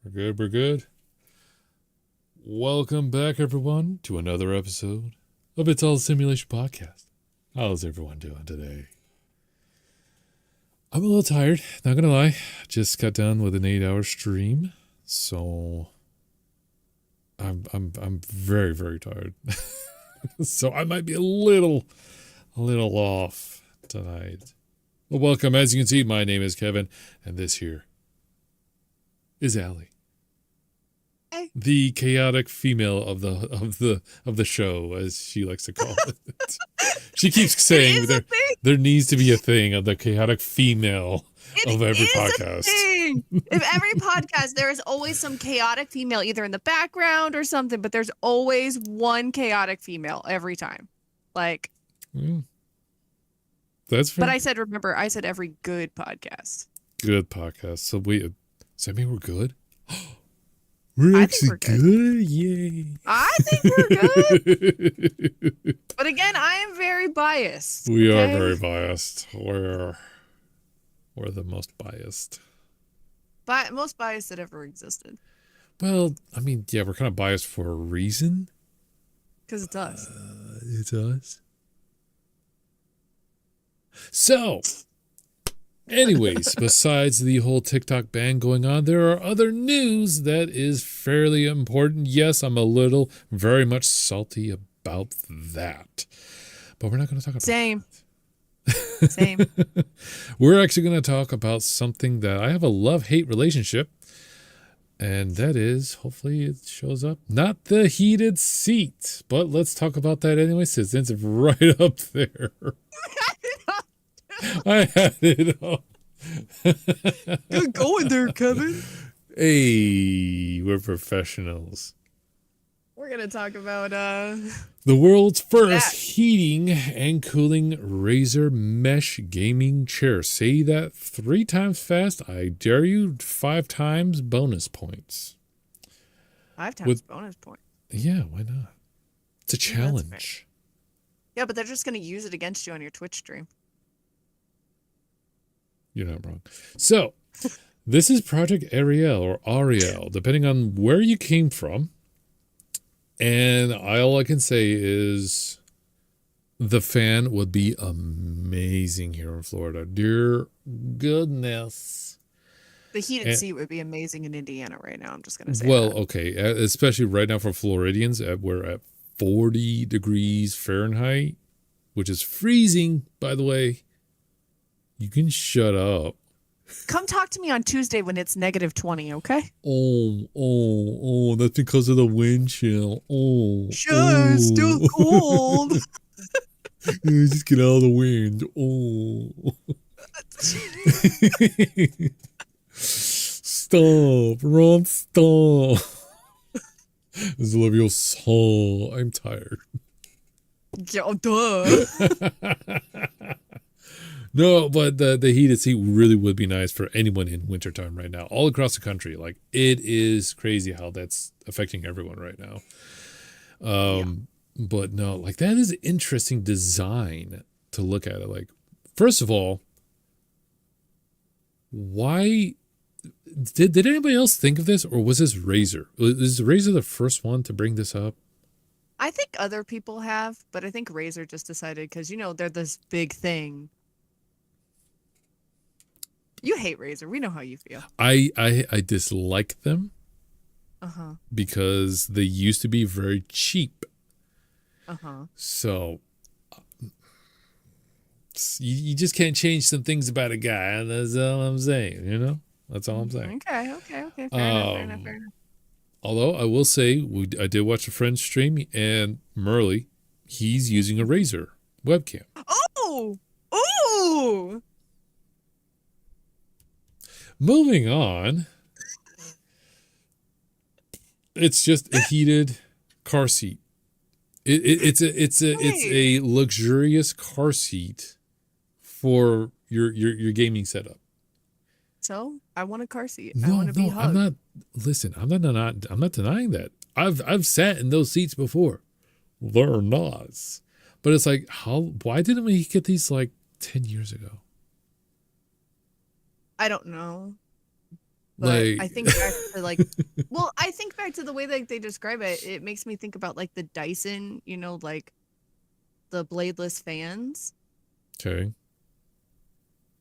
We're good. We're good. Welcome back, everyone, to another episode of It's All Simulation Podcast. How's everyone doing today? I'm a little tired, not gonna lie. Just got done with an 8-hour stream, so I'm very, very tired. So I might be a little off tonight. Well, welcome. As you can see, my name is Kevin, and this here is Allie. Hey. The chaotic female of the show, as she likes to call it. She keeps saying there needs to be a thing of the chaotic female of every podcast. If every podcast, there is always some chaotic female, either in the background or something, but there's always one chaotic female every time. Like, that's fair. But I said every good podcast. Good podcast. So does that mean we're good? We're actually good. Yay. I think we're good. But again, I am very biased. We are very biased. We're the most biased. Most biased that ever existed. Well, I mean, yeah, we're kind of biased for a reason. Because it's us. It's us. So, anyways, besides the whole TikTok ban going on, there are other news that is fairly important. Yes, I'm very much salty about that. But we're not going to talk about Same. We're actually going to talk about something that I have a love-hate relationship. And that is, hopefully it shows up, not the heated seat. But let's talk about that anyway, since it's right up there. I had it up. Good going there, Kevin. Hey, we're professionals. We're going to talk about the world's first heating and cooling Razer mesh gaming chair. Say that 3 times fast. I dare you. 5 times bonus points. 5 times bonus points. Yeah, why not? It's a challenge. Yeah, but they're just going to use it against you on your Twitch stream. You're not wrong. So, this is Project Ariel or Ariel, depending on where you came from. And all I can say is the fan would be amazing here in Florida. Dear goodness. The heated seat would be amazing in Indiana right now. I'm just going to say Well, that. Okay. Especially right now for Floridians, we're at 40 degrees Fahrenheit, which is freezing, by the way. You can shut up. Come talk to me on Tuesday when it's -20, okay? Oh, that's because of the wind chill. Sure, it's still cold. Just get out of the wind. Stop, Ron, stop. This is Olivia. So I'm tired. Yeah, duh. No, but the heated seat really would be nice for anyone in wintertime right now, all across the country. Like, it is crazy how that's affecting everyone right now. But no, like, that is an interesting design to look at it. Like, first of all, why did anybody else think of this, or was this Razer? Is Razer the first one to bring this up? I think other people have, but I think Razer just decided because, they're this big thing. You hate Razer. We know how you feel. I dislike them. Because they used to be very cheap. So you just can't change some things about a guy, and that's all I'm saying. That's all I'm saying. Okay. Fair enough. Although I will say, I did watch a friend's stream, and Merle, he's using a Razer webcam. Oh! Moving on. It's just a heated car seat. It's a luxurious car seat for your gaming setup. So I want a car seat. No, I want to be hugged. I'm not denying that. I've sat in those seats before. They're nice. But it's like, why didn't we get these like 10 years ago? I don't know. But Like, I think back to like, well, I think back to the way that they describe it. It makes me think about like the Dyson, like the bladeless fans, okay,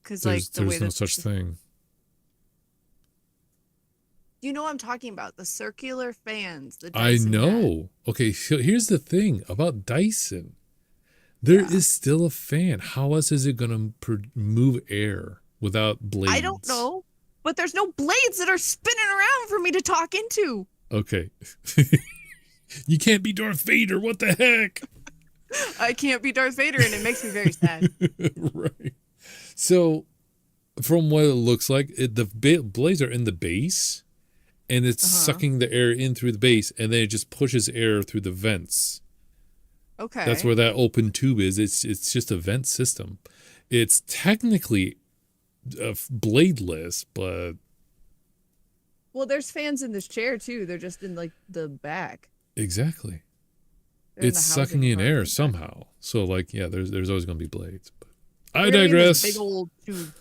because like there's the way no that such thing. what I'm talking about, the circular fans, the I Dyson had. know. Okay, so here's the thing about Dyson. There Yeah, is still a fan. How else is it going to move air without I don't blades? know, but there's no blades that are spinning around for me to talk into. Okay. You can't be Darth Vader. What the heck? I can't be Darth Vader, and it makes me very sad. Right. So, from what it looks like, the blades are in the base, and it's Uh-huh. sucking the air in through the base, and then it just pushes air through the vents. That's Okay. where that open tube is. It's just a vent system. It's technically bladeless, but Well, there's fans in this chair too. They're just in like the back. exactly, They're in it's the sucking housing in part air in the back. somehow. So, like, yeah, there's always going to be blades. But I They're gonna be in this big digress. old tube.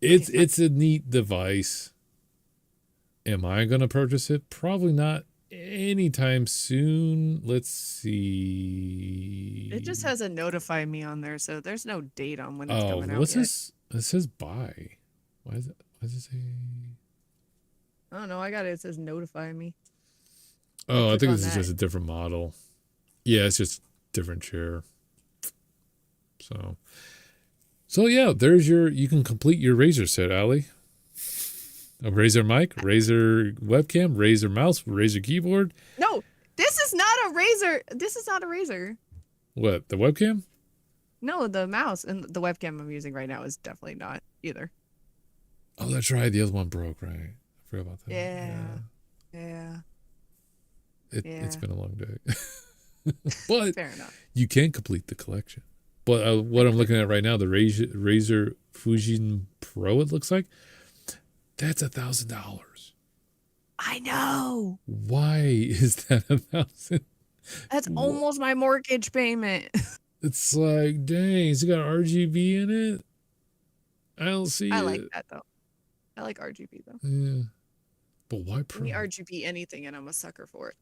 It's Okay. it's a neat device. Am I going to purchase it? Probably not anytime soon. Let's It just see. has a notify me on there, so there's no date on when it's Oh, coming out what's yet. this? It says buy. Why is it? Why does it say? I don't know. I got it. It says notify me. Oh, I Click think on this is that. just a different model. Yeah, it's just different chair. So yeah, there's you can complete your Razer set, Allie. A Razer mic, Razer webcam, Razer mouse, Razer keyboard. No, this is not a razor. This is not a razor. What, the webcam? No, the mouse and the webcam I'm using right now is definitely not either. Oh, that's right. The other one broke, right? I forgot about that. Yeah. Yeah. It's Yeah. been a long day. But Fair enough. you can complete the collection. But what I'm looking at right now, the Razer Fujin Pro, it looks like, that's $1,000. I know. Why is that 1,000? That's almost my mortgage payment. It's like, dang, it's got RGB in it. I don't see I it. like that though. I like RGB though. Yeah, but why Give Pro? me RGB anything and I'm a sucker for it.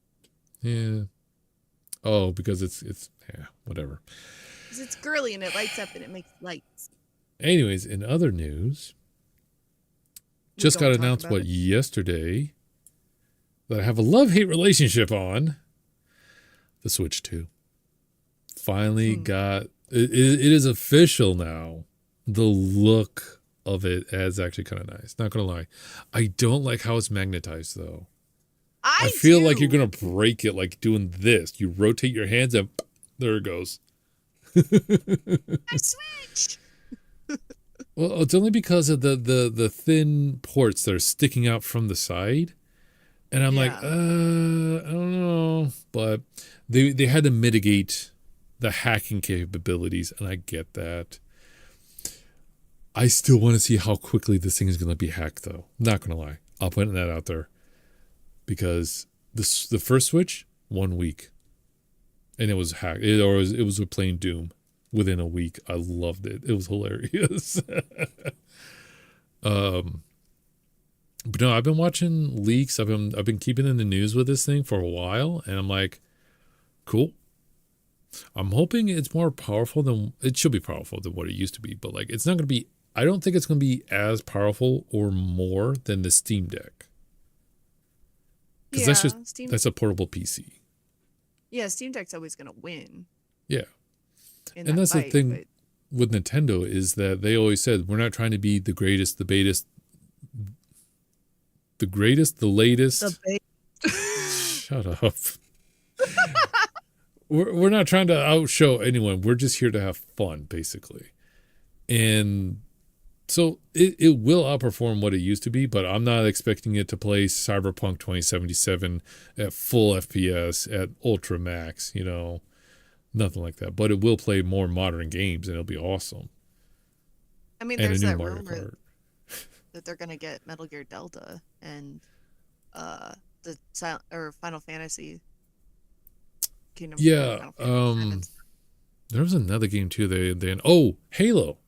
Yeah. Oh, because it's yeah, whatever. Because it's girly and it lights up and it makes lights. Anyways, in other news, We just got don't talk announced about it. yesterday that I have a love-hate relationship on the Switch 2. Finally got it is official now. The look of it is actually kind of nice. Not gonna lie, I don't like how it's magnetized though. I feel like you're gonna break it like doing this. You rotate your hands and there it goes. I switch. Well, it's only because of the thin ports that are sticking out from the side. And I'm like, Yeah. I don't know. But they had to mitigate the hacking capabilities, and I get that. I still want to see how quickly this thing is going to be hacked, though. Not going to lie. I'll put that out there. Because the first Switch, 1 week. And it was hacked. It was playing Doom within a week. I loved it. It was hilarious. But no, I've been watching leaks. I've been keeping in the news with this thing for a while, and I'm like, cool. I'm hoping it's more powerful than it should be powerful than what it used to be, but like it's not going to be. I don't think it's going to be as powerful or more than the Steam Deck because that's a portable PC. Yeah, Steam Deck's always gonna win. Yeah, In and that that's fight, the thing but with Nintendo is that they always said we're not trying to be the greatest, the latest. Shut up. We're not trying to outshow anyone. We're just here to have fun, basically. And so it will outperform what it used to be, but I'm not expecting it to play Cyberpunk 2077 at full FPS, at ultra max, nothing like that. But it will play more modern games, and it'll be awesome. I mean, And there's a new that Mario rumor Kart. that they're gonna get Metal Gear Delta and the Final Fantasy Kingdom. Yeah, Final Fantasy VII. there was another game too. Halo.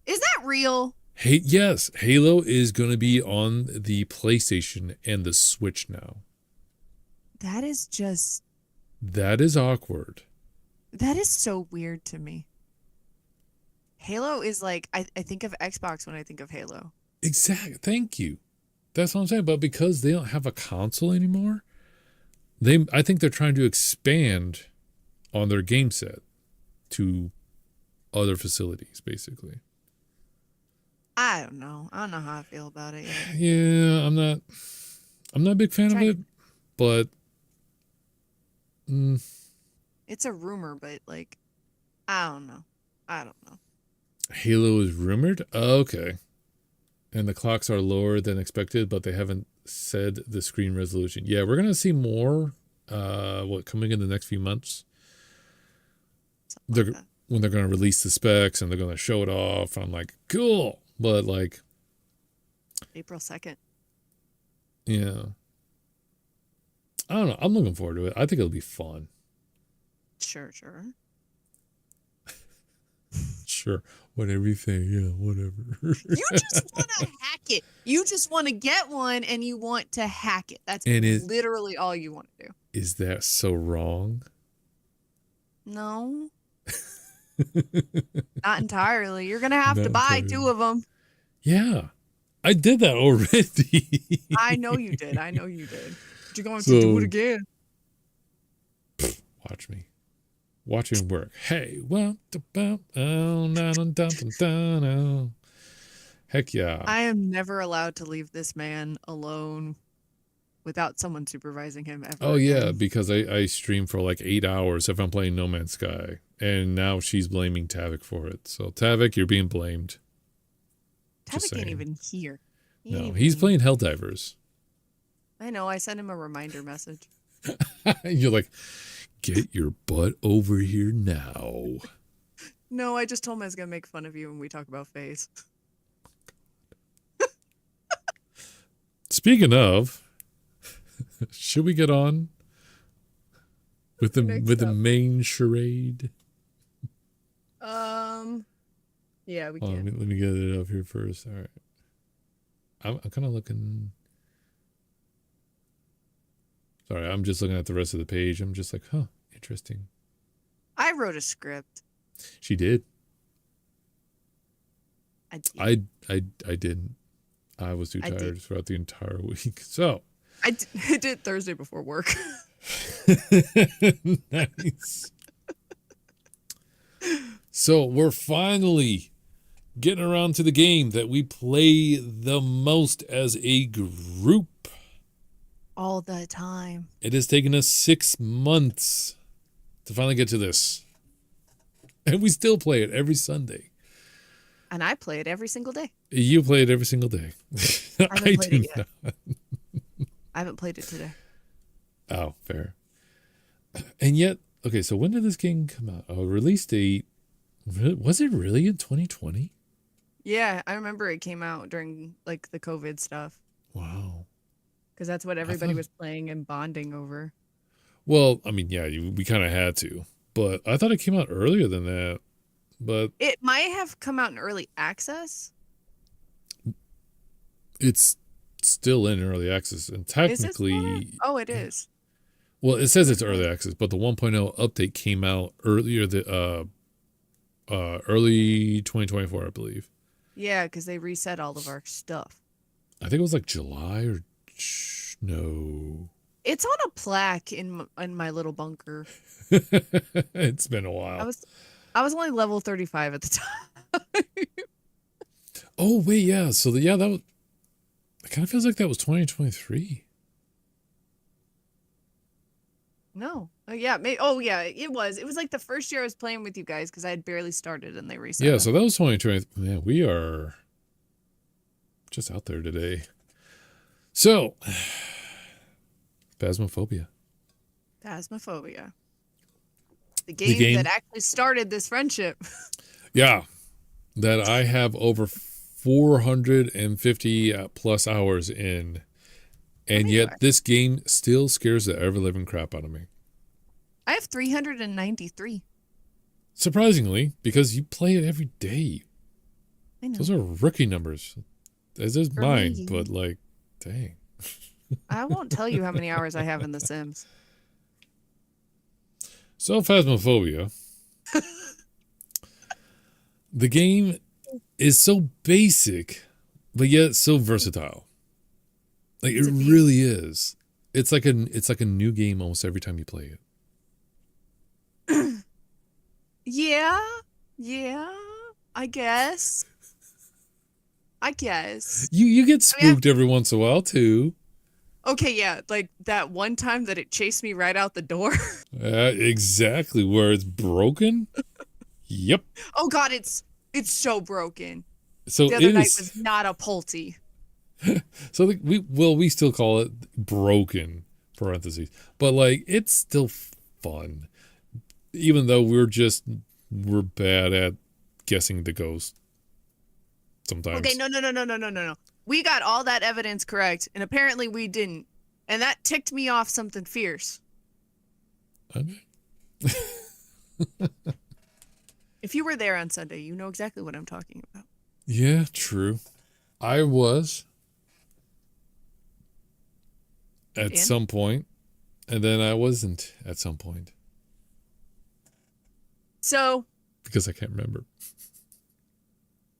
Is that real? Hey, yes, Halo is going to be on the PlayStation and the Switch now. That is just, That is awkward. that is so weird to me. Halo is like, I think of Xbox when I think of Halo. Exactly. Thank you. That's what I'm saying. But because they don't have a console anymore, I think they're trying to expand on their game set to other facilities, basically. I don't know. I don't know how I feel about it yet. Yeah, I'm not a big fan of it, but It's a rumor, but like, I don't know. I don't know. Halo is rumored. Okay. And the clocks are lower than expected, but they haven't said the screen resolution. Yeah, we're gonna see more. Coming in the next few months? Something like that. When they're gonna release the specs and they're gonna show it off. I'm like, cool, but like, April 2nd. yeah, I don't know. I'm looking forward to it. I think it'll be fun. Sure, sure. Sure, whatever you say. Yeah, whatever. You just want to hack it. You just want to get one and you want to hack it. That's literally all you want to do. Is that so wrong? No. Not entirely. You're going to have to buy 2 of them. Yeah. I did that already. I know you did. I know you did. But you're going to do it again. Watch me. Watch him work. Hey, heck yeah. I am never allowed to leave this man alone without someone supervising him ever. Oh, yeah, because I stream for like 8 hours if I'm playing No Man's Sky. And now she's blaming Tavik for it. So, Tavik, you're being blamed. Tavik ain't even here. He's playing Helldivers. I know. I sent him a reminder message. You're like, get your butt over here now. No, I just told him I was going to make fun of you when we talk about Phase. Speaking of, should we get on with the main charade? Yeah, we can. Let me get it up here first. All right. I'm kind of looking. Sorry, I'm just looking at the rest of the page. I'm just like, huh, interesting. I wrote a script. She did. I didn't. I was too tired throughout the entire week. So I did Thursday before work. Nice. So we're finally getting around to the game that we play the most as a group. All the time. It has taken us 6 months to finally get to this. And we still play it every Sunday. And I play it every single day. You play it every single day. I do not. I haven't played it today. Oh, fair. And yet, okay, so when did this game come out? Oh, release date. Was it really in 2020? Yeah, I remember it came out during like the COVID stuff. Wow. Because that's what everybody was playing and bonding over. Well, I mean, yeah, we kind of had to. But I thought it came out earlier than that. But it might have come out in early access. It's still in early access. And technically... Oh, it is. Well, it says it's early access, but the 1.0 update came out earlier, early 2024, I believe. Yeah, because they reset all of our stuff. I think it was like July or... No. It's on a plaque in my little bunker. It's been a while. I was only level 35 at the time. Oh, wait, yeah. So, that was... It kind of feels like that was 2023. No. Yeah. Yeah, it was. It was like the first year I was playing with you guys because I had barely started and they reset. Yeah, so that was 2020. Man, we are just out there today. So, Phasmophobia. Phasmophobia. The game that actually started this friendship. Yeah. That I have over 450 plus hours in. And yet this game still scares the ever-living crap out of me. I have 393. Surprisingly, because you play it every day. I know. Those are rookie numbers. As is For mine, me. but like, dang. I won't tell you how many hours I have in The Sims. So, Phasmophobia. The game is so basic, but yet so versatile. Like it really is. It's like a new game almost every time you play it. Yeah, I guess. You get spooked every once in a while too. Okay, yeah, like that one time that it chased me right out the door. Exactly where it's broken. Yep. Oh God, it's so broken. So The other it night is. was not a Pulte. So we still call it broken parentheses, but like it's still fun, even though we're bad at guessing the ghost sometimes. Okay, no. We got all that evidence correct, and apparently we didn't, and that ticked me off something fierce. Okay. If you were there on Sunday, you know exactly what I'm talking about. Yeah, true. I was at some point, and then I wasn't at some point. So, because I can't remember.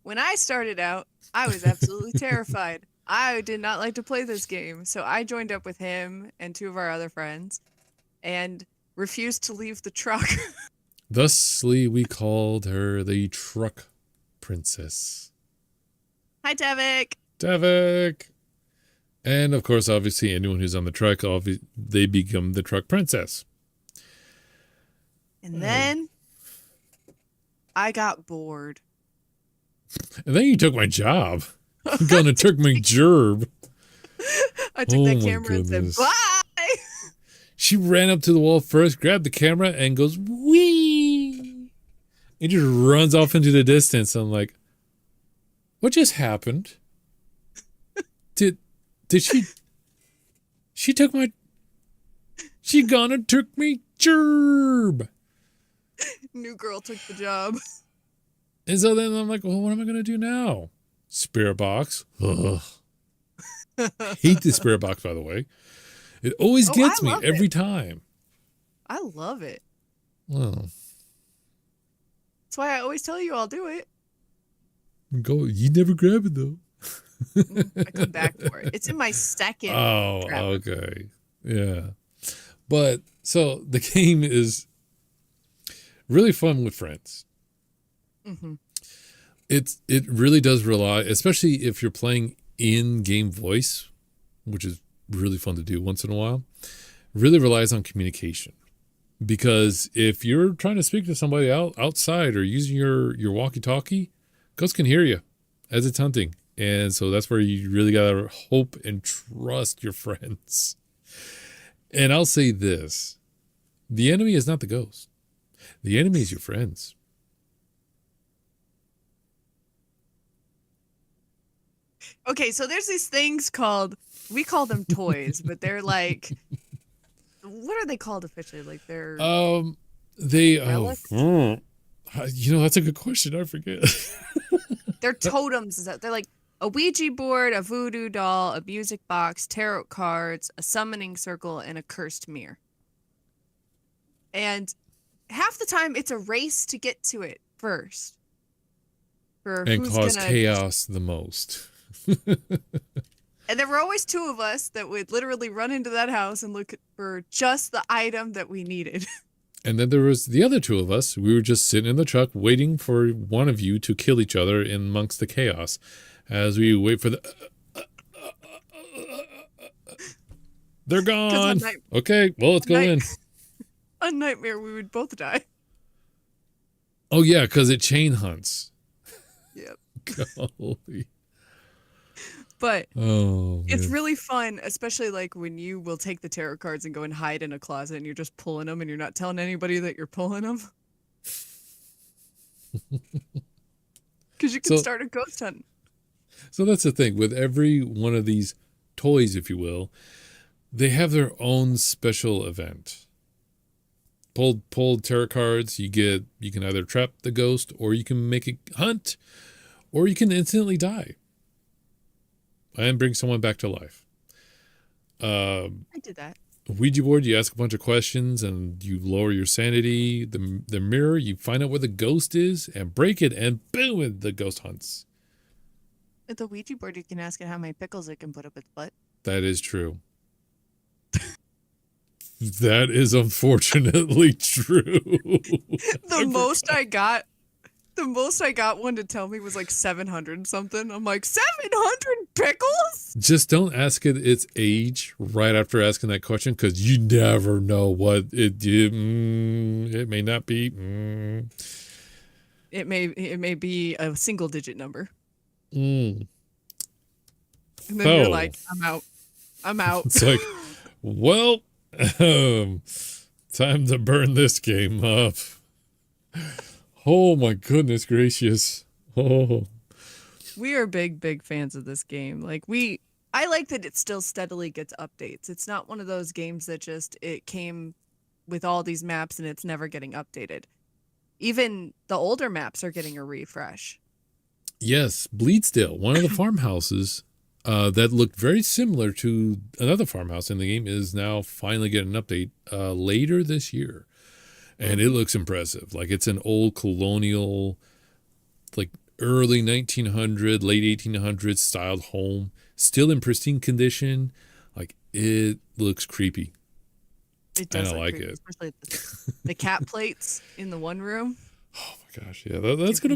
When I started out, I was absolutely terrified. I did not like to play this game, so I joined up with him and two of our other friends and refused to leave the truck. Thusly, we called her the Truck Princess. Hi, Tevik. Tevik. And of course, obviously, anyone who's on the truck, they become the Truck Princess. And then I got bored. And then you took my job. You gonna took my gerb. I took that camera and said, bye! She ran up to the wall first, grabbed the camera, and goes, wee! It just runs off into the distance. I'm like, what just happened? Did she took my, she gonna took me gerb. New girl took the job. And so then I'm like, well, what am I going to do now? Spirit box. Ugh. Hate the spirit box, by the way. It always gets me every time. I love it. Well, that's why I always tell you I'll do it. Go. You never grab it, though. I come back for it. It's in my second. Oh, okay. Yeah. But so the game is really fun with friends. Mm-hmm. It really does rely, especially if you're playing in-game voice, which is really fun to do once in a while, really relies on communication. Because if you're trying to speak to somebody outside or using your walkie-talkie, ghosts can hear you as it's hunting. And so that's where you really got to hope and trust your friends. And I'll say this. The enemy is not the ghost. The enemy is your friends. Okay, so there's these things we call them toys, but they're like, what are they called officially? Like they're relics? That's a good question. I forget. They're totems. They're like a Ouija board, a voodoo doll, a music box, tarot cards, a summoning circle, and a cursed mirror. And half the time it's a race to get to it first. And cause chaos the most. And there were always two of us that would literally run into that house and look for just the item that we needed. And then there was the other two of us. We were just sitting in the truck waiting for one of you to kill each other in amongst the chaos as we wait for the... They're gone. Okay, well, let's go in. A nightmare, we would both die. Oh, yeah, because it chain hunts. Yep. Golly. But it's really fun, especially like when you will take the tarot cards and go and hide in a closet and you're just pulling them and you're not telling anybody that you're pulling them. Because you can start a ghost hunt. So that's the thing. With every one of these toys, if you will, they have their own special event. Pulled tarot cards, you can either trap the ghost or you can make it hunt, or you can instantly die and bring someone back to life. I did that. Ouija board, you ask a bunch of questions and you lower your sanity. The mirror, you find out where the ghost is and break it, and boom, the ghost hunts. At the Ouija board, you can ask it how many pickles it can put up its butt. That is true. That is unfortunately true. The most I got one to tell me was like 700 something. I'm like, 700 pickles? Just don't ask it its age right after asking that question, because you never know what it did. It may not be. It may be a single digit number. Mm. And then you're like, I'm out. It's like, well, time to burn this game up. Oh my goodness gracious. Oh. We are big fans of this game. I like that it still steadily gets updates. It's not one of those games that just it came with all these maps and it's never getting updated. Even the older maps are getting a refresh. Yes, Bleedsdale, one of the farmhouses that looked very similar to another farmhouse in the game, is now finally getting an update later this year. And it looks impressive. Like, it's an old colonial, like early 1900, late 1800s styled home, still in pristine condition. Like, it looks creepy. It does. And I like creepy, it. especially the cat plates in the one room. Oh my gosh, yeah, that's gonna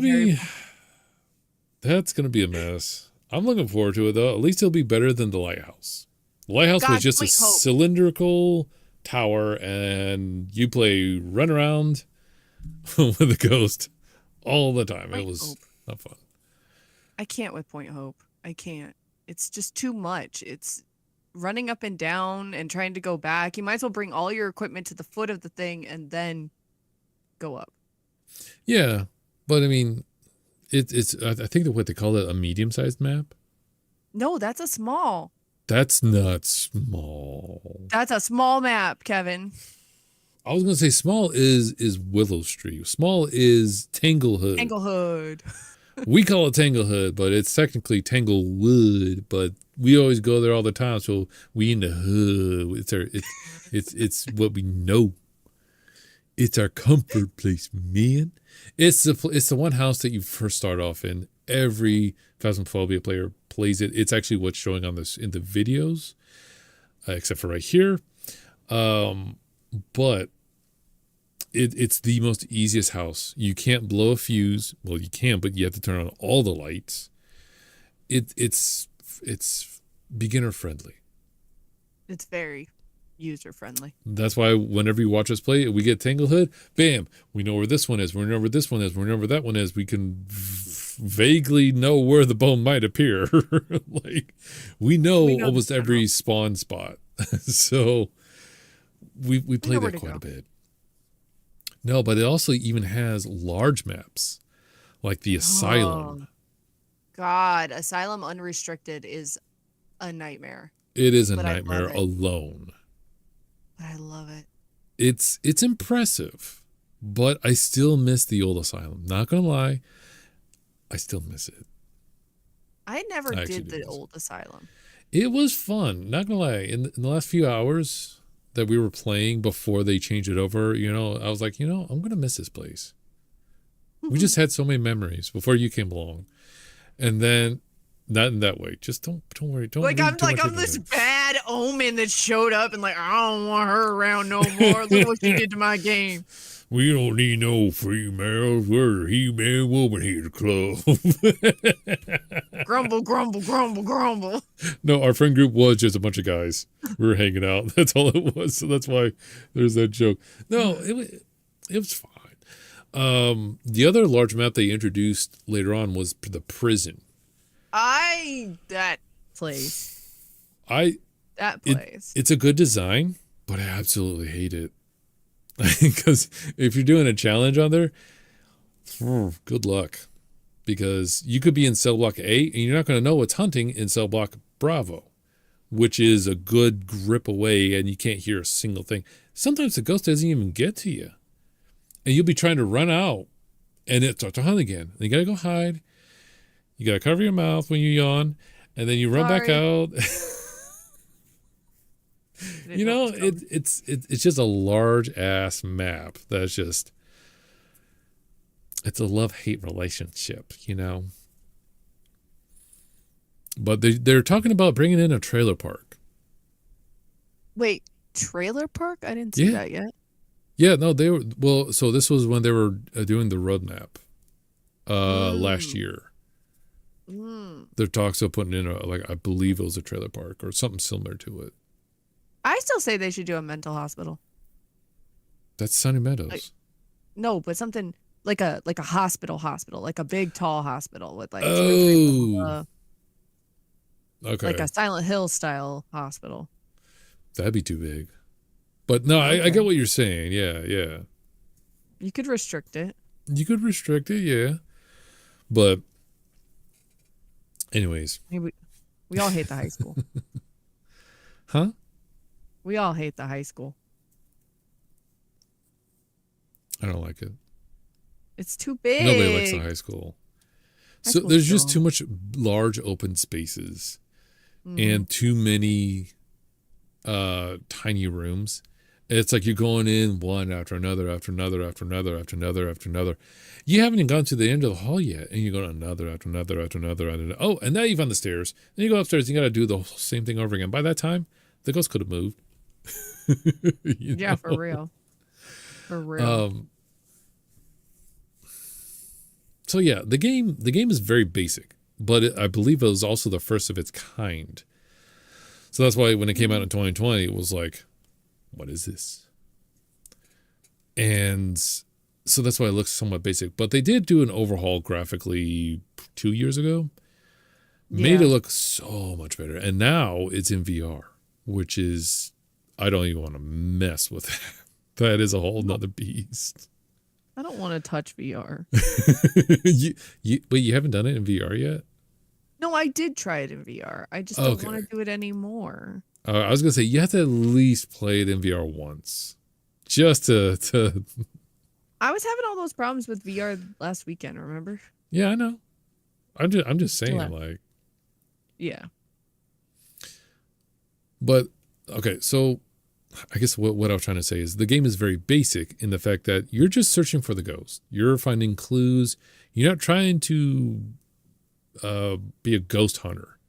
be a mess. I'm looking forward to it though. At least it'll be better than the lighthouse. The lighthouse was just a cylindrical tower, and you play run around with a ghost all the time. It was not fun. I can't with Point Hope. I can't. It's just too much. It's running up and down and trying to go back. You might as well bring all your equipment to the foot of the thing and then go up. Yeah, but I mean, it's I think that what they call it, a medium-sized map. No, that's a small. That's not small. That's a small map, Kevin. I was gonna say small is Willow Street. Small is Tanglehood. Tanglehood. We call it Tanglehood, but it's technically Tanglewood. But we always go there all the time, so we in the hood. It's what we know. It's our comfort place, man. It's the one house that you first start off in. Every Phasmophobia player plays it. It's actually what's showing on this in the videos, except for right here. But it's the most easiest house. You can't blow a fuse. Well, you can, but you have to turn on all the lights. It's beginner friendly. It's very user friendly. That's why whenever you watch us play, we get Tanglehood, bam, we know where this one is, we know where this one is, we know where that one is. We can vaguely know where the bone might appear. Like, we know almost every spawn spot. So we play that quite a bit. No, but it also even has large maps, like the Asylum. God, Asylum Unrestricted is a nightmare. It is a nightmare alone. But I love it. It's impressive, but I still miss the old Asylum. Not gonna lie, I still miss it. I never did the old Asylum. It was fun. Not gonna lie, in the last few hours that we were playing before they changed it over, I was like, I'm gonna miss this place. We just had so many memories before you came along, and then. Not in that way. Just don't worry. Don't I'm this bad omen that showed up and I don't want her around no more. Look what she did to my game. We don't need no females. We're the He-Man Woman Hater Club. Grumble, grumble, grumble, grumble. No, our friend group was just a bunch of guys. We were hanging out. That's all it was. So that's why there's that joke. No, it was fine. The other large map they introduced later on was the prison. That place. It's a good design, but I absolutely hate it. Because if you're doing a challenge on there, good luck. Because you could be in cell block A and you're not going to know what's hunting in cell block Bravo, which is a good grip away and you can't hear a single thing. Sometimes the ghost doesn't even get to you. And you'll be trying to run out and it starts to hunt again. And you got to go hide. You got to cover your mouth when you yawn, and then you run back Sorry. out. I didn't You know it know, was coming. it's just a large ass map that's just it's a love-hate relationship, you know. But they're talking about bringing in a trailer park. Wait, trailer park? I didn't see Yeah. that yet. Yeah, no, they were well, so this was when they were doing the roadmap last Mm. year. Mm. Their talks of putting in a like I believe it was a trailer park or something similar to it. I still say they should do a mental hospital. That's Sunny Like Meadows. no, but something like a hospital, like a big tall hospital with like two or three levels, Oh, like okay. a Silent Hill style hospital. That'd be too big. But no, I get Okay. what you're saying. Yeah, yeah. You could restrict it. You could restrict it, yeah. But anyways, Maybe we all hate the high school. huh? We all hate the high school. I don't like it. It's too Nobody likes the big. high school. High So school's there's just too dull. much large open spaces Hmm. and too many tiny rooms. It's like you're going in one after another, after another, after another, after another, after another. You haven't even gone to the end of the hall yet, and you're going another after another after another. After another. Oh, and now you've on the stairs. Then you go upstairs. You got to do the same thing over again. By that time, the ghost could have moved. you Yeah, for know. real. For real. Um. So yeah, the game is very basic, but I believe it was also the first of its kind. So that's why when it came out in 2020, it was like, what is this? And so that's why it looks somewhat basic. But they did do an overhaul graphically 2 years ago, made Yeah. it look so much better. And now it's in VR, which is, I don't even want to mess with that. That is a whole No, nother beast. I don't want to touch VR. But you haven't done it in VR yet? No, I did try it in VR. I just don't want Okay. to do it anymore. I was going to say, you have to at least play it in VR once. Just to, I was having all those problems with VR last weekend, remember? yeah, I know. I'm just saying, Still like, Yeah. but okay, so I guess what I was trying to say is the game is very basic in the fact that you're just searching for the ghost. You're finding clues. You're not trying to be a ghost hunter.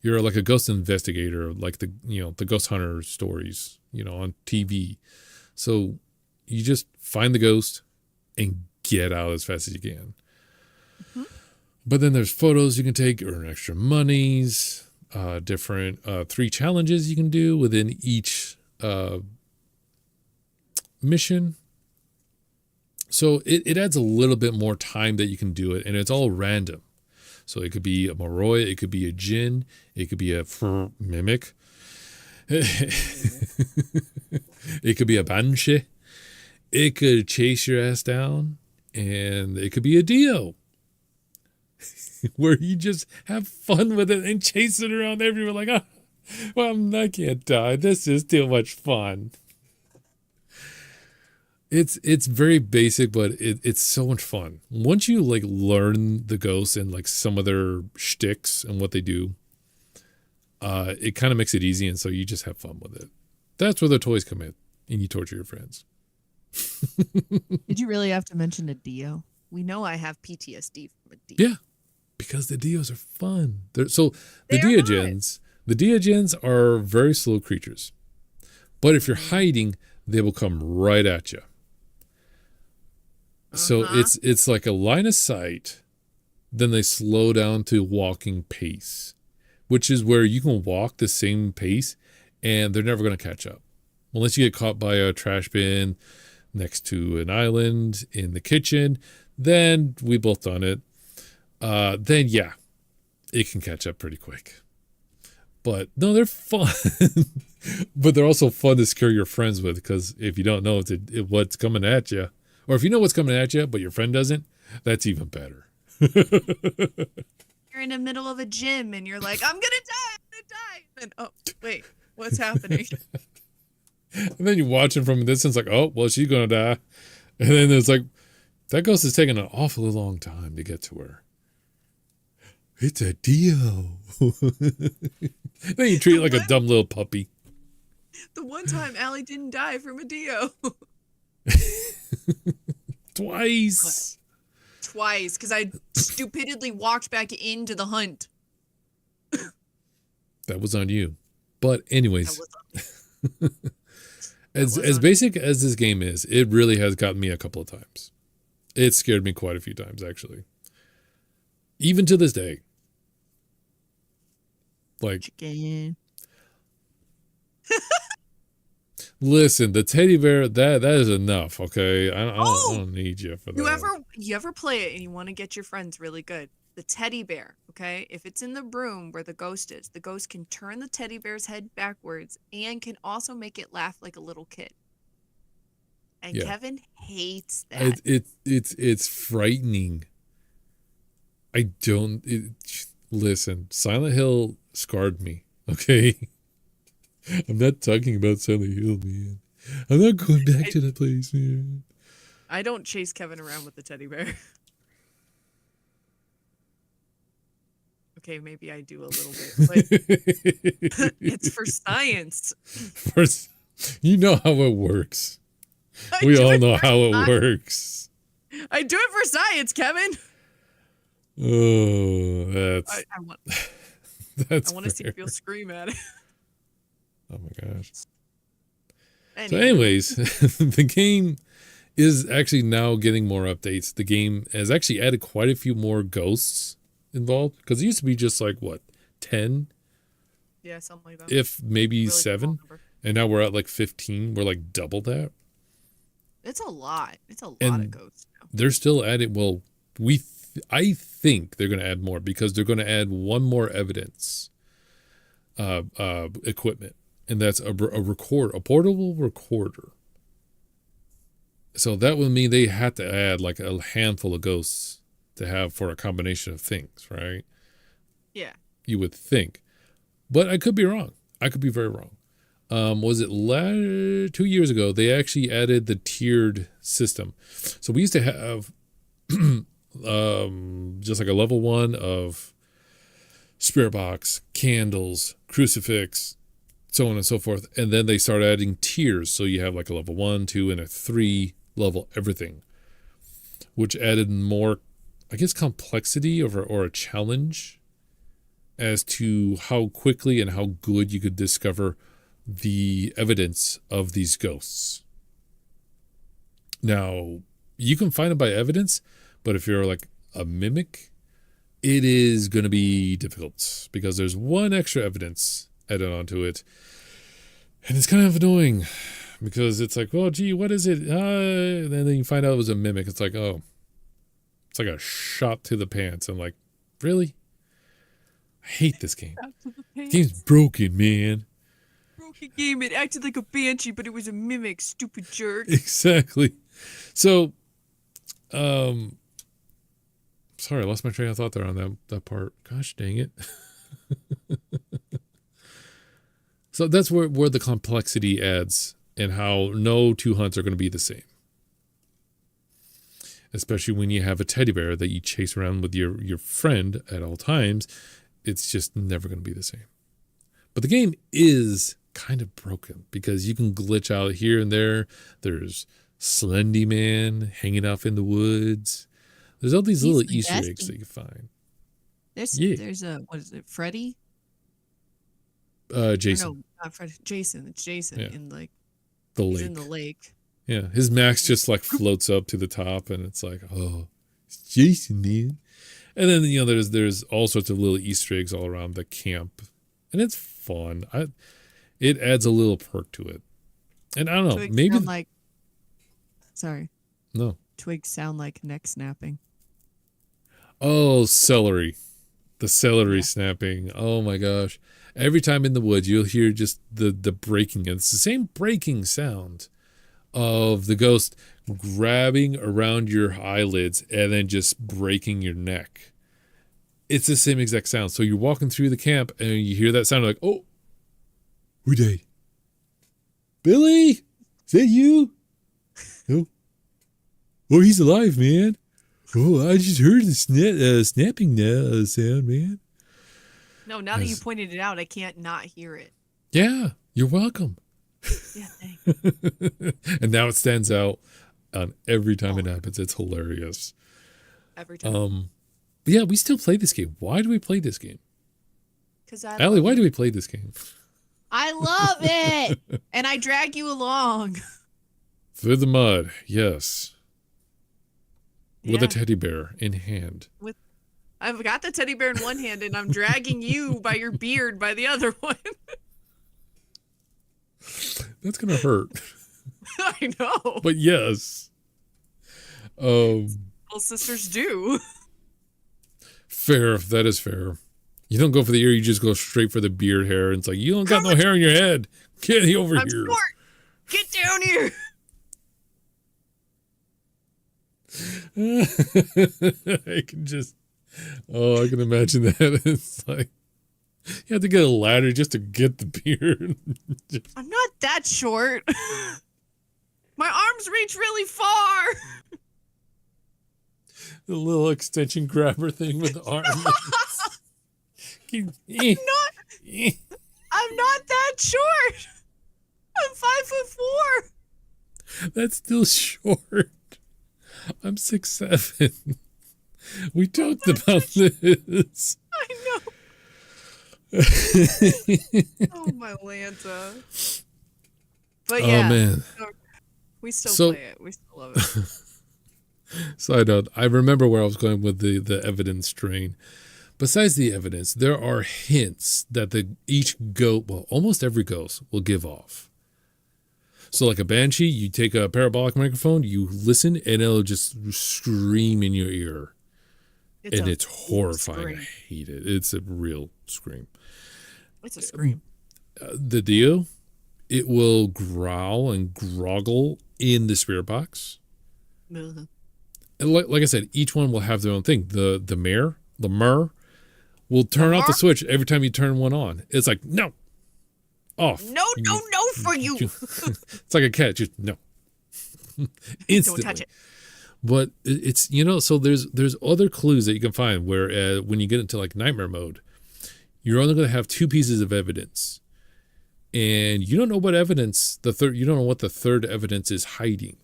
You're like a ghost investigator, like the ghost hunter stories, on TV. So you just find the ghost and get out as fast as you can. Hmm. But then there's photos you can take, earn extra monies, different 3 challenges you can do within each mission. So it adds a little bit more time that you can do it, and it's all random. So it could be a Moroi, it could be a Jinn, it could be a Mimic, it could be a Banshee, it could chase your ass down, and it could be a Dio, where you just have fun with it and chase it around everywhere like, oh, well, I can't die. This is too much fun. It's very basic, but it's so much fun. Once you like learn the ghosts and like some of their shticks and what they do, it kind of makes it easy, and so you just have fun with it. That's where the toys come in, and you torture your friends. Did you really have to mention a Dio? We know I have PTSD from a Dio. Yeah, because the Dios are fun. So the They are not. Diogens are very slow creatures, but if you're Mm. hiding, they will come right at you. So Uh-huh. it's like a line of sight, then they slow down to walking pace, which is where you can walk the same pace and they're never going to catch up. Unless you get caught by a trash bin next to an island in the kitchen, then we both done it. Then yeah, it can catch up pretty quick. But no, they're fun. But they're also fun to scare your friends with, because if you don't know what's coming at you, or if you know what's coming at you, but your friend doesn't, that's even better. You're in the middle of a gym and you're like, I'm gonna die, I'm gonna die. And then, oh, wait, what's happening? And then you watch it from a distance, like, oh, well, she's going to die. And then there's like, that ghost is taking an awfully long time to get to her. It's a Dio. Then you treat it like a dumb little puppy. The one time Allie didn't die from a Dio. Twice. Twice, because I stupidly walked back into the hunt. That was on you. But anyways, That as basic as this game is, it really has gotten me a couple of times. It scared me quite a few times, actually. Even to this day. Like, Chicken. listen, the teddy bear, that is enough, okay? I don't need you for that. You ever play it and you want to get your friends really good? The teddy bear, okay? If it's in the room where the ghost is, the ghost can turn the teddy bear's head backwards and can also make it laugh like a little kid. And Yeah. Kevin hates that. It's frightening. I don't listen. Silent Hill scarred me. Okay, I'm not talking about Silent Hill, man. I'm not going back to that place, man. I don't chase Kevin around with the teddy bear. Okay, maybe I do a little bit, but it's for science. You know how it works. We all know how it works. I do it for science, Kevin. Oh, that's I want to see Phil scream at it. Oh my gosh. Anyway. So anyways, the game is actually now getting more updates. The game has actually added quite a few more ghosts involved, because it used to be just like, what, 10? Yeah, something like that. If maybe really 7. And now we're at like 15. We're like double that. It's a lot. It's a lot of ghosts now. They're still adding, well, I think they're going to add more, because they're going to add one more evidence equipment, and that's a portable recorder. So that would mean they had to add like a handful of ghosts to have for a combination of things, right? Yeah. You would think. But I could be wrong. I could be very wrong. Was it 2 years ago, they actually added the tiered system. So we used to have just like a level 1 of spirit box, candles, crucifix, so on and so forth. And then they start adding tiers. So you have like a level 1, 2, and a 3 level everything, which added more, I guess, complexity or a challenge as to how quickly and how good you could discover the evidence of these ghosts. Now, you can find it by evidence, but if you're like a mimic, it is going to be difficult, because there's one extra evidence added onto it. And it's kind of annoying, because it's like, well, gee, what is it? And then you find out it was a mimic. It's like, oh, it's like a shot to the pants. I'm like, really? I hate this game. The game's broken, man. Broken game. It acted like a banshee, but it was a mimic, stupid jerk. Exactly. So, sorry, I lost my train of thought there on that part. Gosh dang it. So that's where the complexity adds, and how no two hunts are going to be the same. Especially when you have a teddy bear that you chase around with your friend at all times. It's just never going to be the same. But the game is kind of broken, because you can glitch out here and there. There's Slendy Man hanging off in the woods. There's all these little Easter eggs that you find. There's a, what is it, Freddy? Jason. No, not Freddy. Jason. It's Jason in like the he's lake. in the lake. Yeah, his max just like floats up to the top, and it's like, oh, it's Jason, man. And then, you know, there's all sorts of little Easter eggs all around the camp, and it's fun. It adds a little perk to it. And I don't know, Twigs maybe sound like, sorry. No. Twigs sound like neck snapping. Oh, celery. The celery snapping. Oh my gosh. Every time in the woods, you'll hear just the breaking. And it's the same breaking sound of the ghost grabbing around your eyelids and then just breaking your neck. It's the same exact sound. So you're walking through the camp and you hear that sound, like, oh, who dey? Billy? Is that you? No. Oh, he's alive, man. Oh, I just heard the snapping sound, man. No, now that you pointed it out, I can't not hear it. Yeah, you're welcome. Yeah, thanks. And now it stands out on every time it happens. It's hilarious. Every time. But yeah, we still play this game. Why do we play this game? Because Allie, why do we play this game? I love it, and I drag you along Through the mud, yes. With a Yeah. teddy bear in hand. I've got the teddy bear in one hand, and I'm dragging you by your beard by the other one. That's gonna hurt. I know. But yes. Little sisters do. Fair. That is fair. You don't go for the ear, you just go straight for the beard hair. And it's like, you don't got no hair in your head. Get over I'm here. short. Get down here. I can imagine that. It's like, you have to get a ladder just to get the beard. I'm not that short. My arms reach really far. The little extension grabber thing with the arm. I'm not that short. I'm 5'4". That's still short. I'm 6'7". We talked about this. I know. Oh, my Lanta. But yeah. Oh, man. We still play it. We still love it. Side note, I remember where I was going with the evidence train. Besides the evidence, there are hints that almost every ghost will give off. So like a banshee, you take a parabolic microphone, you listen, and it'll just scream in your ear. It's horrifying. Scream. I hate it. It's a real scream. It's a scream. The Dio, it will growl and groggle in the spirit box. Uh-huh. And like I said, each one will have their own thing. The mare will turn off the switch every time you turn one on. It's like, no, off. No for you. It's like a cat, just no. Instantly. Don't touch it. But it's, so there's other clues that you can find where when you get into like nightmare mode, you're only going to have two pieces of evidence. And you don't know what evidence you don't know what the third evidence is hiding.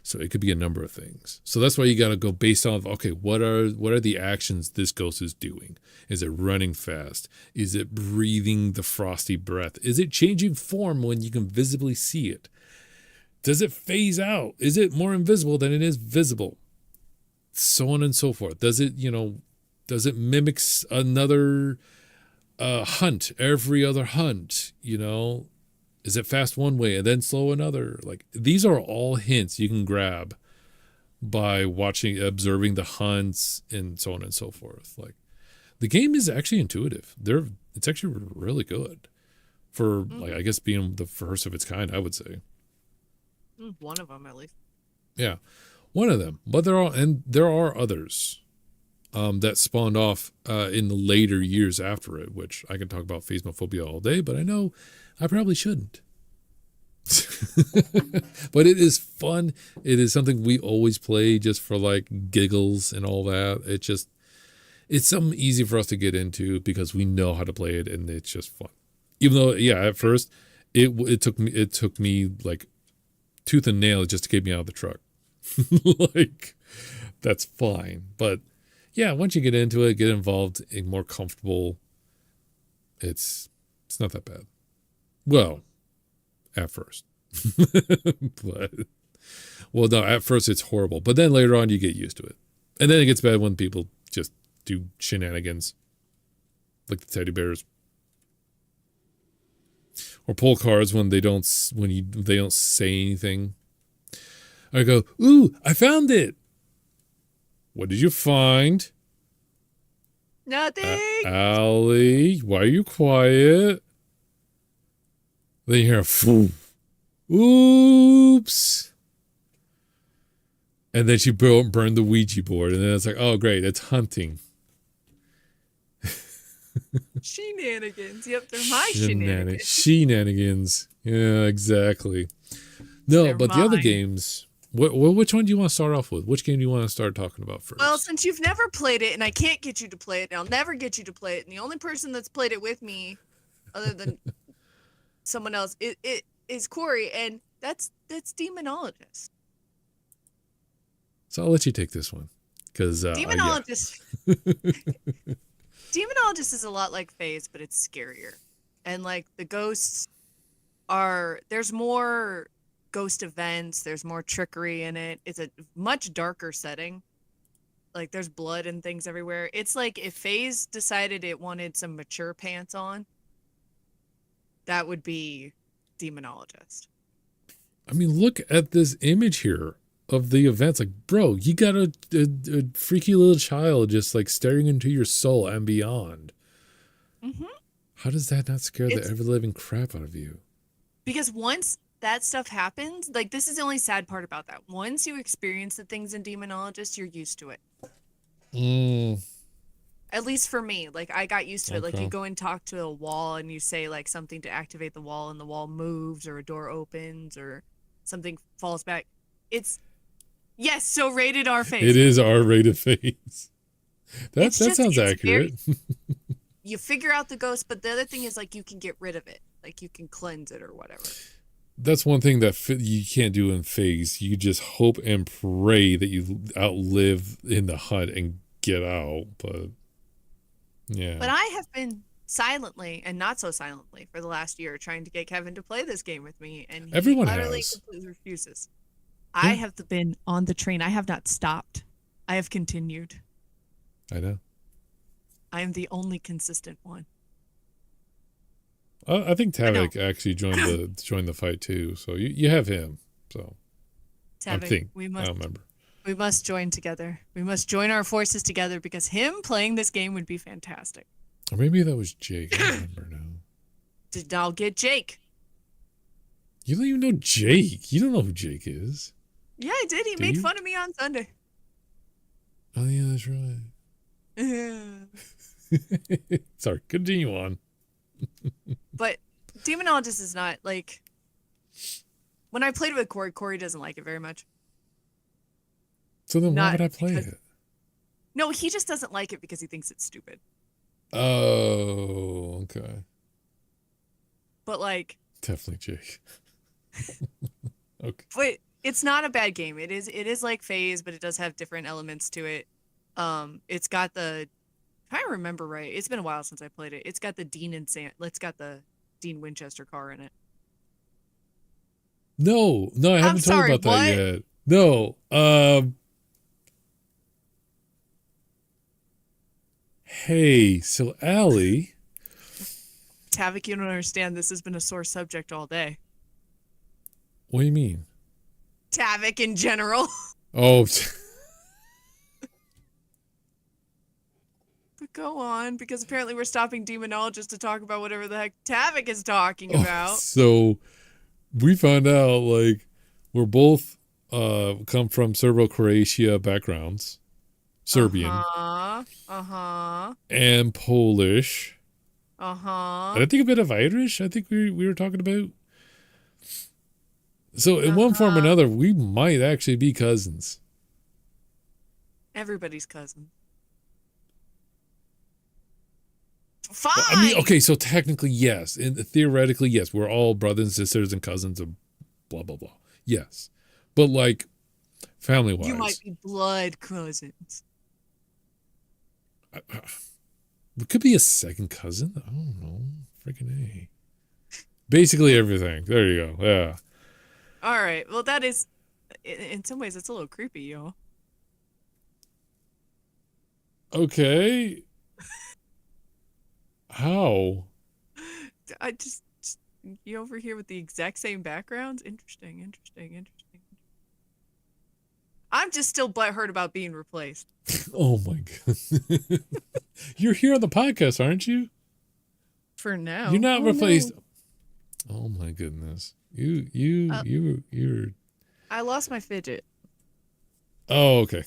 So it could be a number of things. So that's why you got to go based on, okay, what are the actions this ghost is doing? Is it running fast? Is it breathing the frosty breath? Is it changing form when you can visibly see it? Does it phase out? Is it more invisible than it is visible? So on and so forth. Does it mimic another hunt, every other hunt, Is it fast one way and then slow another? Like, these are all hints you can grab by observing the hunts and so on and so forth. Like, the game is actually intuitive. It's actually really good for, like, I guess being the first of its kind, I would say. One of them, at least. Yeah, one of them. But there are others that spawned off in the later years after it, which I can talk about Phasmophobia all day, but I know I probably shouldn't. But it is fun. It is something we always play just for like giggles and all that. It's something easy for us to get into because we know how to play it, and it's just fun. Even though, yeah, at first it took me like tooth and nail just to get me out of the truck. Like, that's fine. But yeah, once you get into it, get involved, and more comfortable, it's not that bad. Well, at first. No, at first it's horrible. But then later on you get used to it. And then it gets bad when people just do shenanigans. Like the teddy bears. Or pull cards when they don't say anything. I go, ooh, I found it. What did you find? Nothing. Allie, why are you quiet? Then you hear a phew. Oops. And then she burned the Ouija board. And then it's like, oh, great, it's hunting. Shenanigans. Yep, they're my shenanigans. Shenanigans. Yeah, exactly. No, They're but the other mine. games, Which one do you want to start off with? Which game do you want to start talking about first? Well, since you've never played it, and I can't get you to play it, and I'll never get you to play it, and the only person that's played it with me, other than someone else, it is Corey, and that's Demonologist. So I'll let you take this one, because Demonologist. Demonologist is a lot like Phase, but it's scarier, and like the ghosts there's more ghost events, there's more trickery in it. It's a much darker setting. Like there's blood and things everywhere. It's like if Phase decided it wanted some mature pants on, that would be Demonologist. I mean, look at this image here of the events. Like, bro, you got a freaky little child just like staring into your soul and beyond. Mm-hmm. How does that not scare the ever living crap out of you? Because once that stuff happens, like this is the only sad part about that. Once you experience the things in Demonologist, you're used to it. At least for me, like I got used to it. Like you go and talk to a wall and you say like something to activate the wall and the wall moves or a door opens or something falls back. It's so rated R Phase. It is R-rated Phase. That sounds accurate. You figure out the ghost, but the other thing is like you can get rid of it. Like you can cleanse it or whatever. That's one thing that you can't do in Phase. You just hope and pray that you outlive in the hunt and get out. But yeah. But I have been silently and not so silently for the last year trying to get Kevin to play this game with me, and he Everyone utterly has. completely refuses. Yeah. I have been on the train. I have not stopped. I have continued. I know. I am the only consistent one. I think Tavik actually joined the fight too. So you have him. So Tavik, I think I don't remember. We must join together. We must join our forces together because him playing this game would be fantastic. Or maybe that was Jake. I don't remember now. I'll get Jake. You don't even know Jake. You don't know who Jake is. Yeah, I did. He made fun of me on Sunday. Oh yeah, that's right. Sorry, continue on. But Demonologist is not like when I played with Corey doesn't like it very much. So then why would I play it? No, he just doesn't like it because he thinks it's stupid. Oh, okay. But like definitely Jake. Okay. But it's not a bad game. It is like Phase, but it does have different elements to it. It's got the if I remember right, it's been a while since I played it. It's got the it's got the Dean Winchester car in it. No, I haven't told you about that yet. No. Hey, so Allie. Tavik, you don't understand. This has been a sore subject all day. What do you mean? Tavik in general. Oh. But go on, because apparently we're stopping Demonologist to talk about whatever the heck Tavik is talking about. So we found out like we're both come from Serbo-Croatia backgrounds. Serbian. And Polish. And I think a bit of Irish, I think we were talking about. So in one form or another, we might actually be cousins. Everybody's cousin. Fine. Well, I mean, okay, so technically, yes. And theoretically, yes. We're all brothers and sisters and cousins of blah, blah, blah. Yes. But like, family-wise. You might be blood cousins. We could be a second cousin. I don't know. Freaking A. Basically everything. There you go. Yeah. All right. Well, that is, in some ways, it's a little creepy, y'all. Okay. How? I just you over here with the exact same backgrounds? Interesting. I'm just still butthurt about being replaced. Oh my god. You're here on the podcast, aren't you? For now. You're not replaced. No. Oh my goodness. You're I lost my fidget. Oh, okay.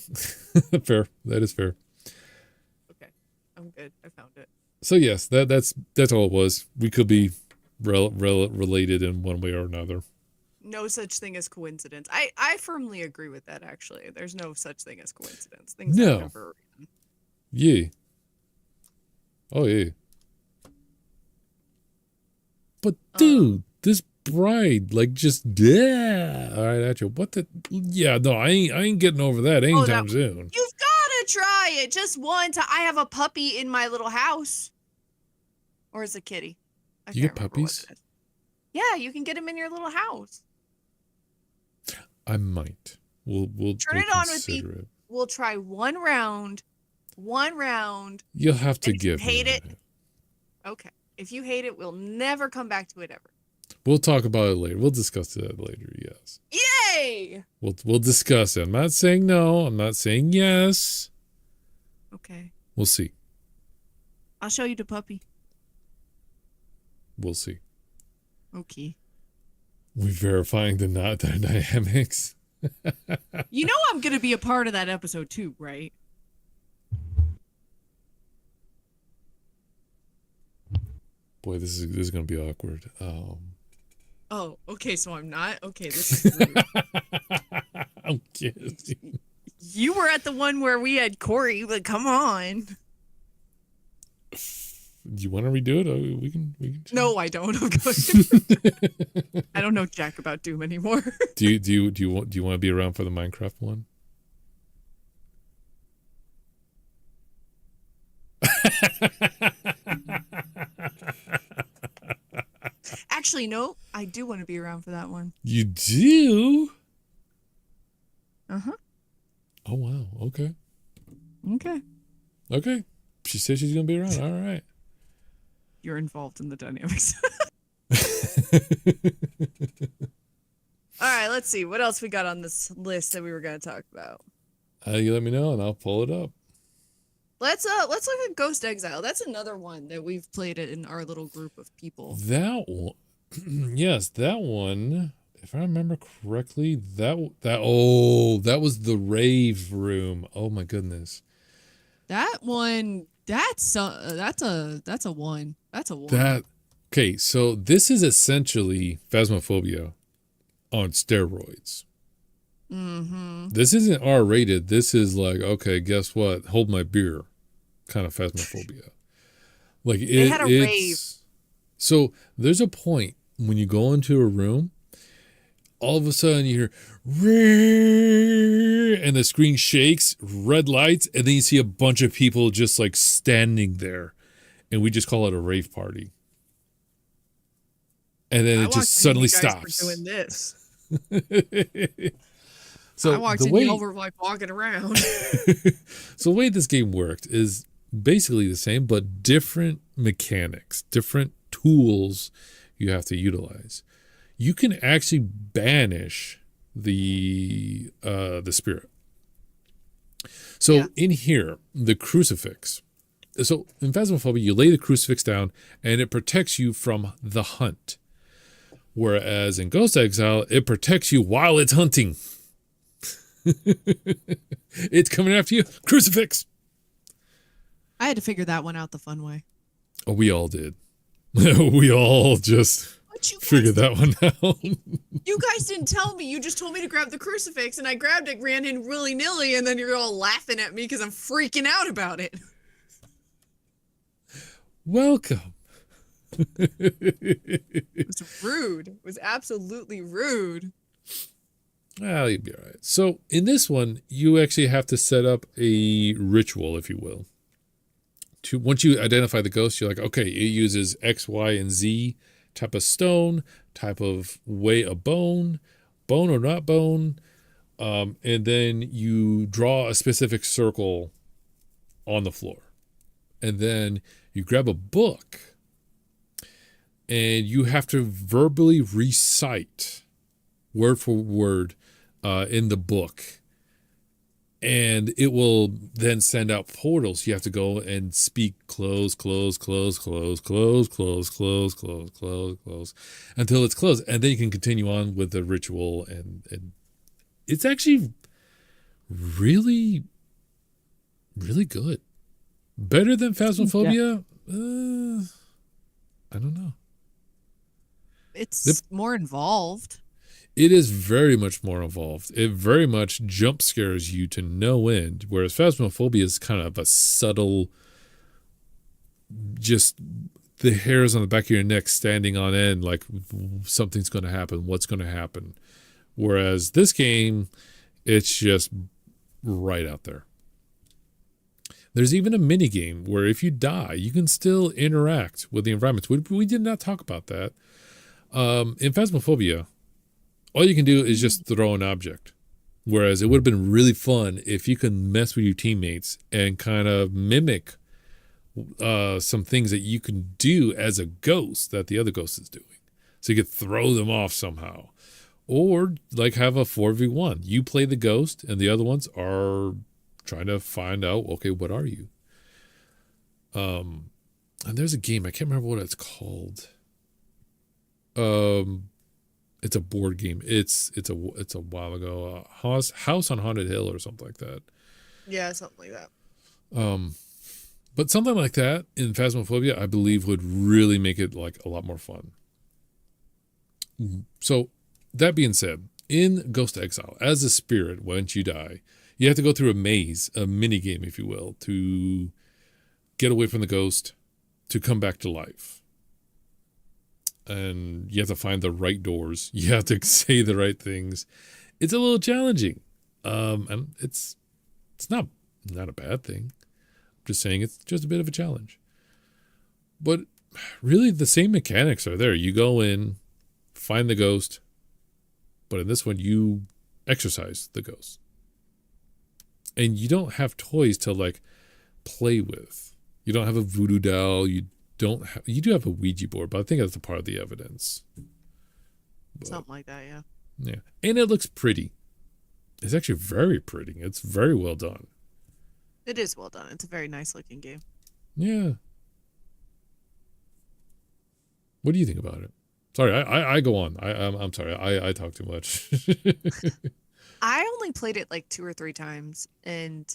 Fair. That is fair. Okay. I'm good. I found it. So yes, that's all it was. We could be related in one way or another. no such thing as coincidence. I firmly agree with that, actually. There's no such thing as coincidence. Things No. happen for a reason. Yeah. Oh, yeah. But, dude, this bride, like, just, yeah. All right, at you. What the? Yeah, no, I ain't getting over that anytime soon. You've got to try it just once. I have a puppy in my little house. Or is it a kitty? I You can't get remember puppies? what it is. Yeah, you can get them in your little house. I might. We'll Turn it on with me. it. We'll try one round. You'll have to And if you give me hate a it, minute. okay. If you hate it, we'll never come back to it ever. We'll talk about it later. We'll discuss that later. Yes. Yay! We'll discuss it. I'm not saying no. I'm not saying yes. Okay. We'll see. I'll show you the puppy. We'll see. Okay. We're verifying the dynamics. You know I'm going to be a part of that episode too, right? Boy, this is going to be awkward. Oh, okay, so I'm not? Okay, this is rude. I'm kidding. You were at the one where we had Corey, but come on. Do you want to redo it? We can. No, I don't. I'm good. I don't know jack about Doom anymore. Do you want to be around for the Minecraft one? Actually, no, I do want to be around for that one. You do? Uh-huh. Oh wow. Okay. Okay. She says she's gonna be around. All right. You're involved in the dynamics. All right, let's see. What else we got on this list that we were going to talk about? You let me know and I'll pull it up. Let's look at Ghost Exile. That's another one that we've played it in our little group of people. That one, yes, that one. If I remember correctly, that was the rave room. Oh my goodness. That one, that's a one. That's a one. Okay, so this is essentially Phasmophobia on steroids. Mm-hmm. This isn't R-rated. This is like, okay, guess what? Hold my beer, kind of Phasmophobia. Like They had a rave. So there's a point when you go into a room, all of a sudden you hear, and the screen shakes, red lights, and then you see a bunch of people just like standing there, and we just call it a rave party. And then it just suddenly stops. Doing this. So I watched you over like walking around. So the way this game worked is basically the same, but different mechanics, different tools you have to utilize. You can actually banish the spirit. So in here, the crucifix. So in Phasmophobia, you lay the crucifix down and it protects you from the hunt. Whereas in Ghost Exile, it protects you while it's hunting. It's coming after you. Crucifix. I had to figure that one out the fun way. Oh, we all did. We all just figured that one out. You guys didn't tell me. You just told me to grab the crucifix, and I grabbed it, ran in willy-nilly, and then you're all laughing at me because I'm freaking out about it. Welcome. It was rude. It was absolutely rude. Well, you'll be all right. So in this one, you actually have to set up a ritual, if you will. Once you identify the ghost, you're like, okay, it uses X, Y, and Z type of stone, type of way of bone or not bone, and then you draw a specific circle on the floor. And then you grab a book and you have to verbally recite word for word in the book. And it will then send out portals. You have to go and speak close, close, close, close, close, close, close, close, close, close, until it's closed. And then you can continue on with the ritual. And it's actually really, really good. Better than Phasmophobia? I don't know. It's more involved. it is very much more involved. It very much jump scares you to no end, whereas Phasmophobia is kind of a subtle, just the hairs on the back of your neck standing on end, like something's going to happen. What's going to happen? Whereas this game, it's just right out there. There's even a mini game where if you die, you can still interact with the environments. We did not talk about that. In Phasmophobia, all you can do is just throw an object. Whereas it would have been really fun if you could mess with your teammates and kind of mimic some things that you can do as a ghost that the other ghost is doing. So you could throw them off somehow. Or like have a 4v1. You play the ghost and the other ones are trying to find out, okay, what are you? And there's a game, I can't remember what it's called. It's a board game. It's a while ago. House on Haunted Hill or something like that. Yeah, something like that. But something like that in Phasmophobia, I believe, would really make it like a lot more fun. So that being said, in Ghost Exile, as a spirit, once you die, you have to go through a maze, a mini game, if you will, to get away from the ghost, to come back to life. And you have to find the right doors. You have to say the right things. It's a little challenging. And it's not a bad thing. I'm just saying it's just a bit of a challenge. But really the same mechanics are there. You go in, find the ghost, but in this one you exorcise the ghost. And you don't have toys to like play with. You don't have a voodoo doll. You do have a Ouija board, but I think that's a part of the evidence. But, Something like that, yeah. Yeah. And it looks pretty. It's actually very pretty. It's very well done. It is well done. It's a very nice looking game. Yeah. What do you think about it? Sorry, I go on. I'm sorry. I talk too much. I only played it like 2 or 3 times, and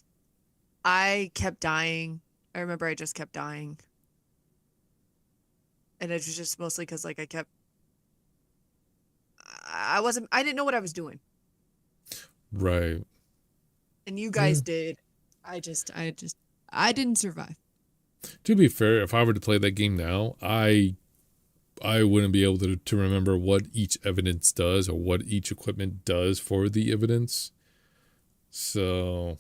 I kept dying. I remember I just kept dying. And it was just mostly because like I didn't know what I was doing. Right. And you guys did. I didn't survive. To be fair, if I were to play that game now, I wouldn't be able to remember what each evidence does or what each equipment does for the evidence. So,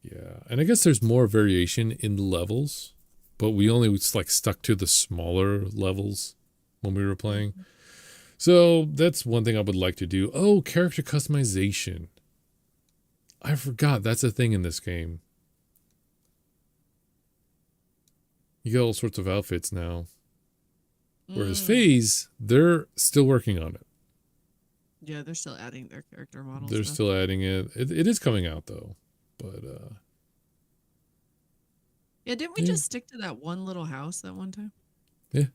yeah. And I guess there's more variation in the levels, but we only like stuck to the smaller levels when we were playing. So that's one thing I would like to do. Oh, character customization. I forgot that's a thing in this game. You get all sorts of outfits now. Whereas Phase, they're still working on it. Yeah, they're still adding their character models. They're still adding it. It is coming out though. But yeah, didn't we just stick to that one little house that one time? Yeah.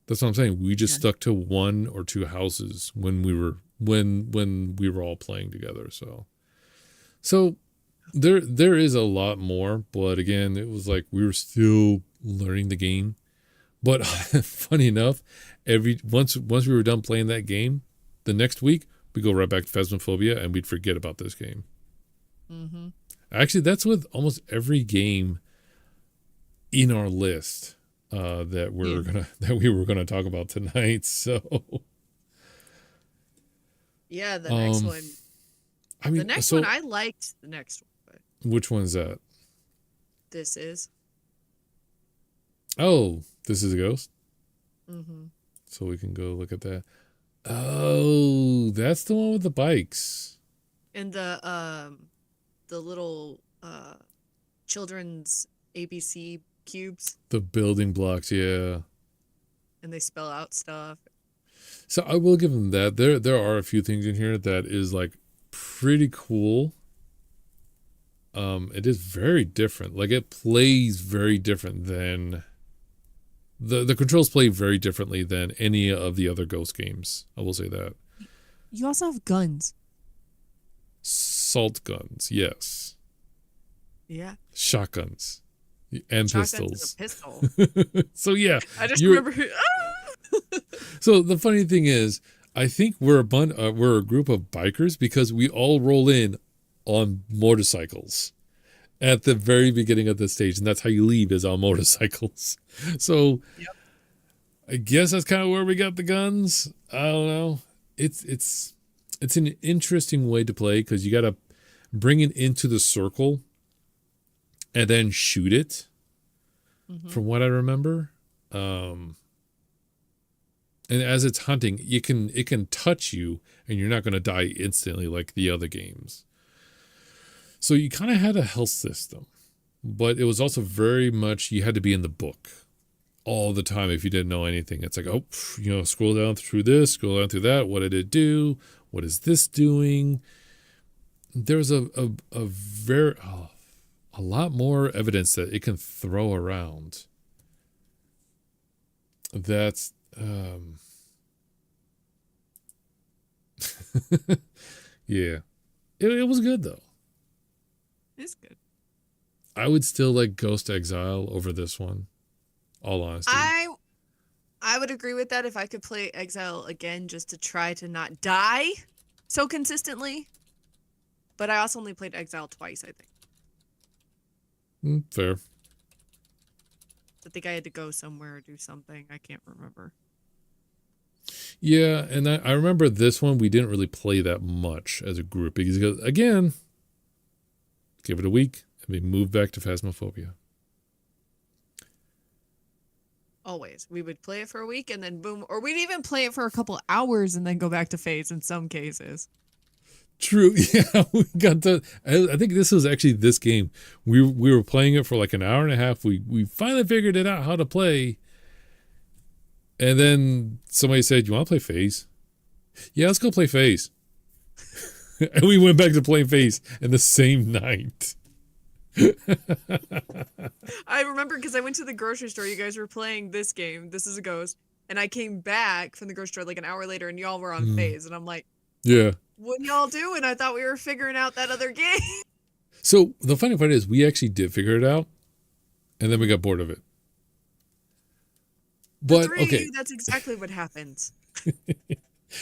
That's what I'm saying. We just stuck to 1 or 2 houses when we were all playing together. So there is a lot more, but again, it was like we were still learning the game. But funny enough, once we were done playing that game, the next week we go right back to Phasmophobia and we'd forget about this game. Mm-hmm. Actually, that's with almost every game in our list that we were gonna talk about tonight. So yeah, the next one. I mean, the next one I liked. The next one, but which one's that? This is. Oh, this is a ghost? Mm-hmm. So we can go look at that. Oh, that's the one with the bikes. And the little children's ABC cubes. The building blocks, yeah. And they spell out stuff. So I will give them that. There are a few things in here that is like pretty cool. It is very different. Like it plays very different than the controls play very differently than any of the other Ghost games. I will say that. You also have guns. Salt guns, yes. Yeah. Shotguns and pistols. And a pistol. So yeah. I just remember. So the funny thing is, I think we're a group of bikers because we all roll in on motorcycles at the very beginning of the stage, and that's how you leave is on motorcycles. So Yep. I guess that's kind of where we got the guns. I don't know. It's an interesting way to play because you got to bring it into the circle and then shoot it. Mm-hmm. From what I remember, and as it's hunting, it can touch you, and you're not going to die instantly like the other games. So you kind of had a health system, but it was also very much you had to be in the book all the time if you didn't know anything. It's like, oh, scroll down through this, scroll down through that. What did it do? What is this doing? There's a lot more evidence that it can throw around. That's yeah. It was good though. It's good. I would still like Ghost Exile over this one. All honesty. I would agree with that if I could play Exile again just to try to not die so consistently. But I also only played Exile twice, I think. Fair. I think I had to go somewhere or do something. I can't remember. Yeah, and I remember this one we didn't really play that much as a group because again, give it a week and we move back to Phasmophobia. Always. We would play it for a week and then boom. Or we'd even play it for a couple hours and then go back to Phase in some cases. True. Yeah, we got to. I think this was actually this game. We were playing it for like an hour and a half. We finally figured it out how to play. And then somebody said, "You want to play Phase?" Yeah, let's go play Phase. And we went back to playing Phase in the same night. I remember because I went to the grocery store. You guys were playing this game. This is a Ghost. And I came back from the grocery store like an hour later and y'all were on Phase. And I'm like, yeah. What y'all doing? I thought we were figuring out that other game. So the funny part is we actually did figure it out. And then we got bored of it. But the three okay. of you, that's exactly what happens.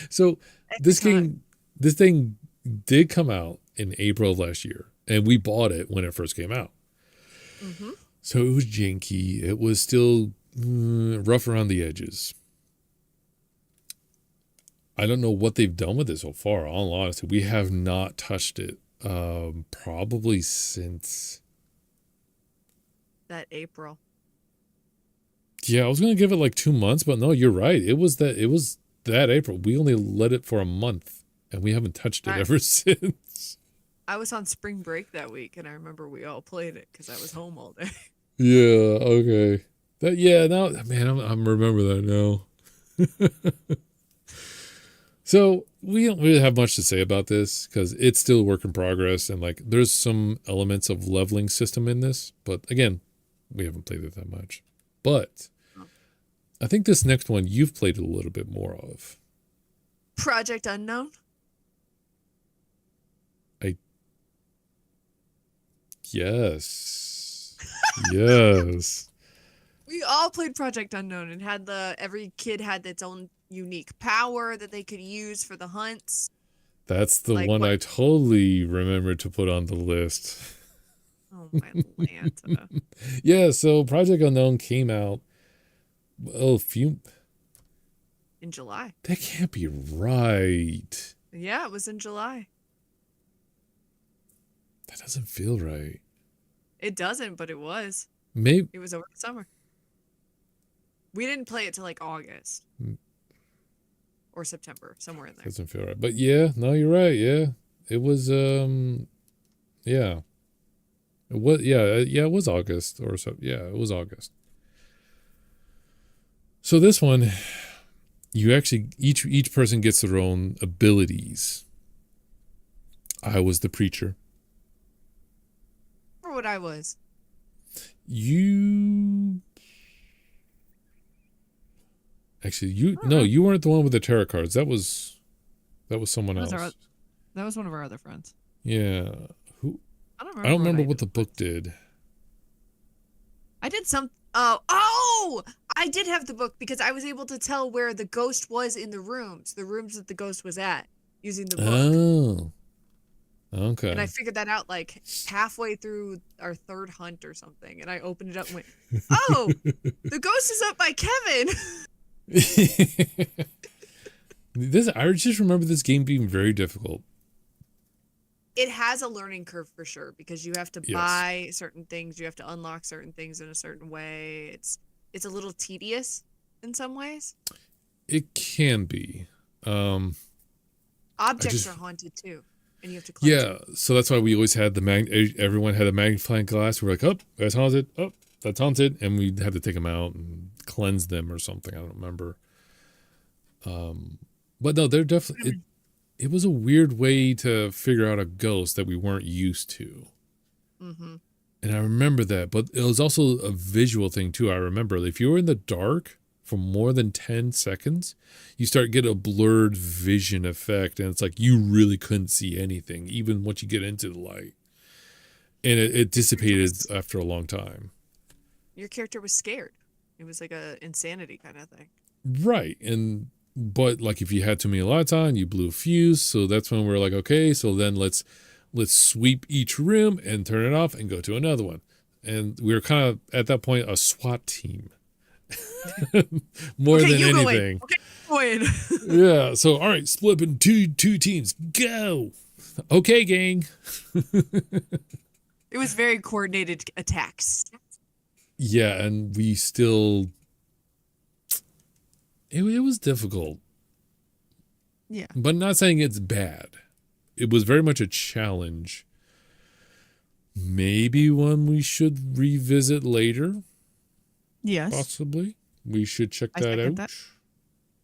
So this thing did come out in April of last year. And we bought it when it first came out. Mm-hmm. So it was janky. It was still rough around the edges. I don't know what they've done with it so far. All honesty, we have not touched it probably since that April. Yeah, I was gonna give it like 2 months, but no, you're right. It was that April. We only let it for a month, and we haven't touched it ever since. I was on spring break that week, and I remember we all played it because I was home all day. Yeah. Okay. Now, man, I'm remember that now. So we don't really have much to say about this because it's still a work in progress, and like there's some elements of leveling system in this, but again, we haven't played it that much. But I think this next one you've played a little bit more of. Project Unknown. Yes. Yes. We all played Project Unknown and had every kid had its own unique power that they could use for the hunts. That's the one I totally remembered to put on the list. Oh my Lanta. Yeah, so Project Unknown came out in July. That can't be right. Yeah, it was in July. That doesn't feel right. It doesn't, but it was. Maybe it was over the summer. We didn't play it till like August or September, somewhere in there. Doesn't feel right, but yeah, no, you're right. Yeah, it was. Yeah, it was. Yeah, it was August or so. Yeah, it was August. So this one, you actually each person gets their own abilities. I was the preacher. Or what I was. You weren't the one with the tarot cards. That was someone else. That was one of our other friends. Yeah. Who? I don't remember what the book did. I did some. Oh, I did have the book because I was able to tell where the ghost was in the rooms that the ghost was at using the book. Oh, And I okay. figured that out like halfway through our third hunt or something. And I opened it up and went, oh, the ghost is up by Kevin. I just remember this game being very difficult. It has a learning curve for sure because you have to Yes, buy certain things, you have to unlock certain things in a certain way. It's a little tedious in some ways. it can be. Um, I Objects just are haunted too, and you have to cleanse Yeah, them. so that's why we always had everyone had a magnifying glass. We're like, oh, that's haunted. Oh, that's haunted, and we had to take them out and cleanse them or something. I don't remember. But no, they're definitely it was a weird way to figure out a ghost that we weren't used to. Mm-hmm. And I remember that, but it was also a visual thing too. I remember if you were in the dark for more than 10 seconds, you start get a blurred vision effect, and it's like you really couldn't see anything, even once you get into the light. And it dissipated after a long time. Your character was scared. It was like a insanity kind of thing. Right. But like if you had too many lights on, you blew a fuse. So that's when we're like, okay, so then let's sweep each room and turn it off and go to another one. And we were kind of at that point a SWAT team. More Okay, than you go in. anything. Okay, go in. Yeah. So all right, split up in two teams. Go. Okay, gang. It was very coordinated attacks. Yeah, and we still it was difficult. Yeah. But not saying it's bad. It was very much a challenge. Maybe one we should revisit later, Yes. possibly. We should check I that second out. that.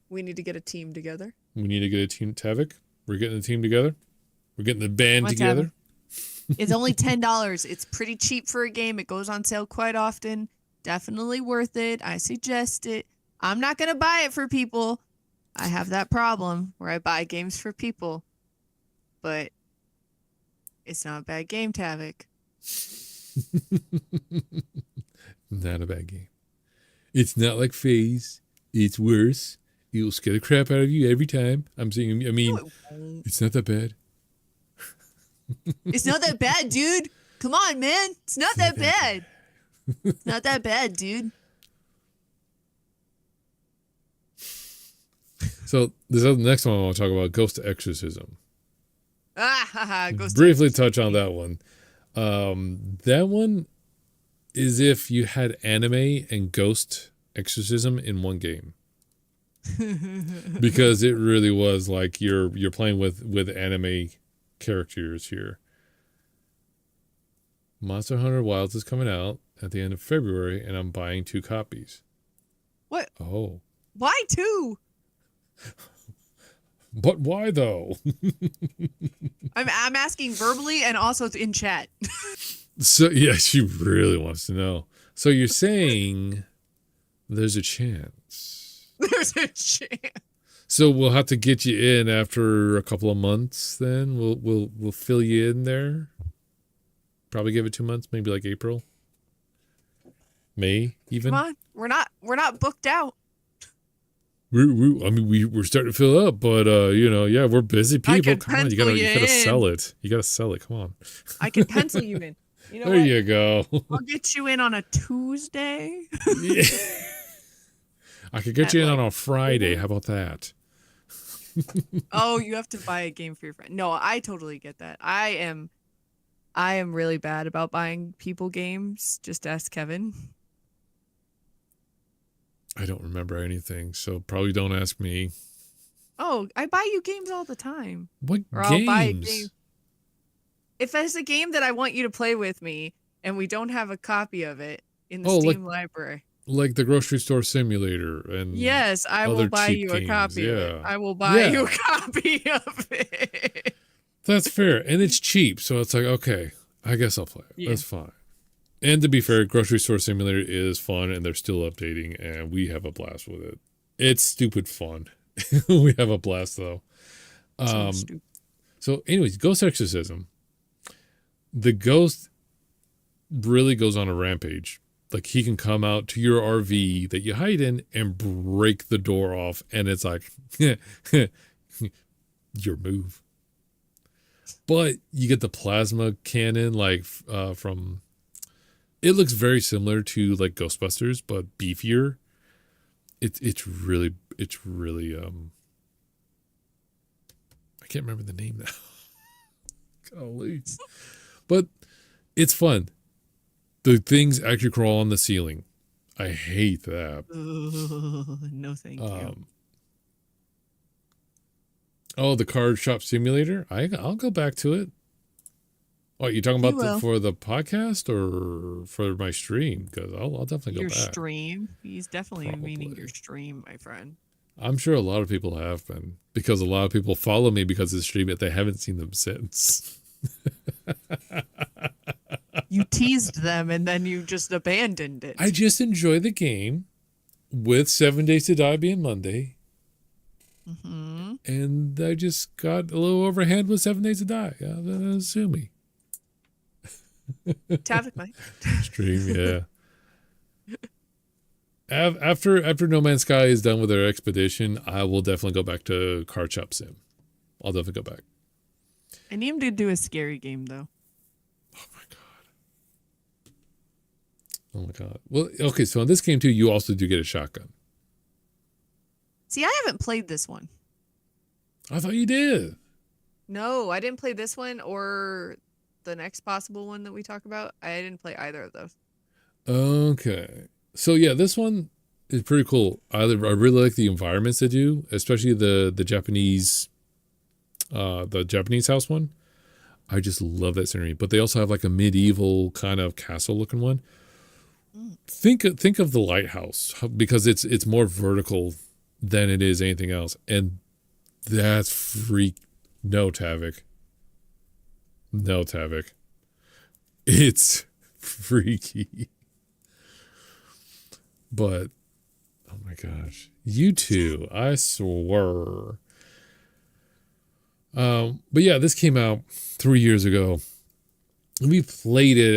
We need to get a team together. We need to get a team. Tavik, we're getting a team together. We're getting the band Let's together. It's only $10. It's pretty cheap for a game. It goes on sale quite often. Definitely worth it. I suggest it. I'm not going to buy it for people. I have that problem where I buy games for people. But it's not a bad game, Tavik. Not a bad game. It's not like Phase. It's worse. It'll scare the crap out of you every time. I mean, No, it won't. it's not that bad. It's not that bad, dude. Come on, man. It's not that bad. It's not that bad, dude. So this other next one I want to talk about, Ghost Exorcism. Ah, haha. Briefly touch on that one. That one is if you had anime and ghost exorcism in one game. Because it really was like you're playing with anime characters here. Monster Hunter Wilds is coming out at the end of February, and I'm buying 2 copies. What? Oh. Why two? But why though? I'm asking verbally and also in chat. So yeah, she really wants to know. So you're saying there's a chance. There's a chance. So we'll have to get you in after a couple of months. Then we'll fill you in there. Probably give it 2 months, maybe like April, May even. Come on, we're not booked out. We're starting to fill up, but yeah, we're busy people. Come on, you gotta sell it. You gotta sell it. Come on. I can pencil you in. You know There what? you go. I'll get you in on a Tuesday. Yeah. I could get you in on a Friday. How about that? Oh, you have to buy a game for your friend. No, I totally get that. I am really bad about buying people games. Just ask Kevin. I don't remember anything, so probably don't ask me. Oh, I buy you games all the time. What Or games? I'll buy a game. If there's a game that I want you to play with me and we don't have a copy of it in the Steam library. Like the grocery store simulator and Yes, I will other buy cheap you a games, copy of it. yeah. I will buy Yeah. you a copy of it. That's fair. And it's cheap, so it's like, okay, I guess I'll play it. Yeah. That's fine. And to be fair, grocery store simulator is fun and they're still updating and we have a blast with it. It's stupid fun. We have a blast though. So anyways, Ghost Exorcism. The ghost really goes on a rampage like he can come out to your RV that you hide in and break the door off, and it's like your move. But you get the plasma cannon, like from. It looks very similar to like Ghostbusters, but beefier. It's really I can't remember the name now. Golly. But it's fun. The things actually crawl on the ceiling. I hate that. No, thank you. Oh, the card shop simulator? I'll go back to it. Oh, you talking about for the podcast or for my stream? Because I'll definitely go back. Your stream? He's definitely meaning your stream, my friend. I'm sure a lot of people have been, because a lot of people follow me because of the stream, but they haven't seen them since. You teased them and then you just abandoned it. I just enjoy the game with 7 Days to Die being Monday. Mm-hmm. And I just got a little overhand with 7 Days to Die. Sue me. Tavik might. Stream, yeah. After No Man's Sky is done with their expedition, I will definitely go back to Card Shop Sim. I'll definitely go back. I need him to do a scary game, though. Oh my god. Well, okay, so in this game too, you also do get a shotgun. See, I haven't played this one. I thought you did. No, I didn't play this one or the next possible one that we talk about. I didn't play either of those. Okay. So yeah, this one is pretty cool. I really like the environments they do, especially the Japanese house one. I just love that scenery. But they also have like a medieval kind of castle looking one. Think of the lighthouse, because it's more vertical than it is anything else, and that's freak. No, Tavik. It's freaky. But oh my gosh, you two, I swear. But yeah, this came out 3 years ago. We played it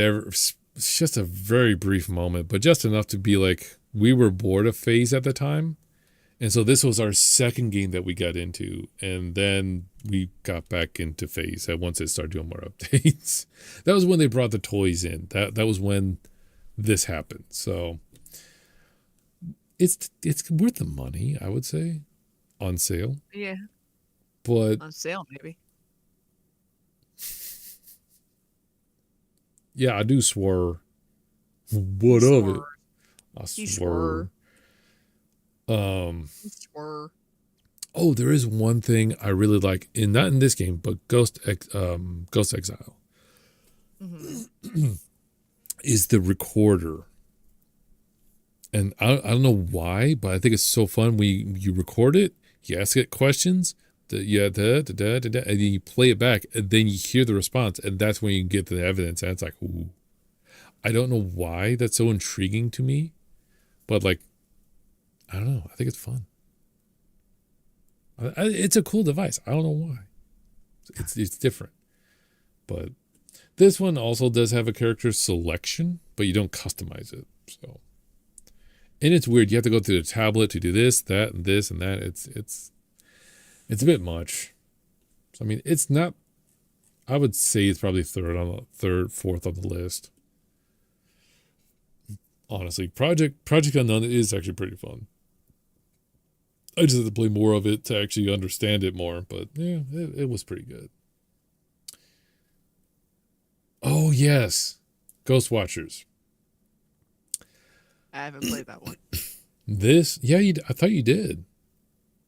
it's just a very brief moment, but just enough to be like, we were bored of Phase at the time. And so this was our second game that we got into. And then we got back into Phase once it started doing more updates. That was when they brought the toys in. That was when this happened. So it's worth the money, I would say, on sale. Yeah. But on sale, maybe. Yeah, I do swear. What of it? I swear. Swear. Oh, there is one thing I really like, not in this game, but Ghost Exile. Mm-hmm. Is the recorder. And I don't know why, but I think it's so fun. You record it, you ask it questions, and then you play it back, and then you hear the response, and that's when you get the evidence, and it's like, ooh. I don't know why that's so intriguing to me, but like, I don't know. I think it's fun. It's a cool device. I don't know why. It's different. But this one also does have a character selection, but you don't customize it. So, and it's weird. You have to go through the tablet to do this, that, and this, and that. It's a bit much. So, I mean, it's not. I would say it's probably fourth on the list. Honestly, Project Unknown is actually pretty fun. I just had to play more of it to actually understand it more, but yeah, it was pretty good. Oh yes, Ghost Watchers. I haven't played that one. I thought you did.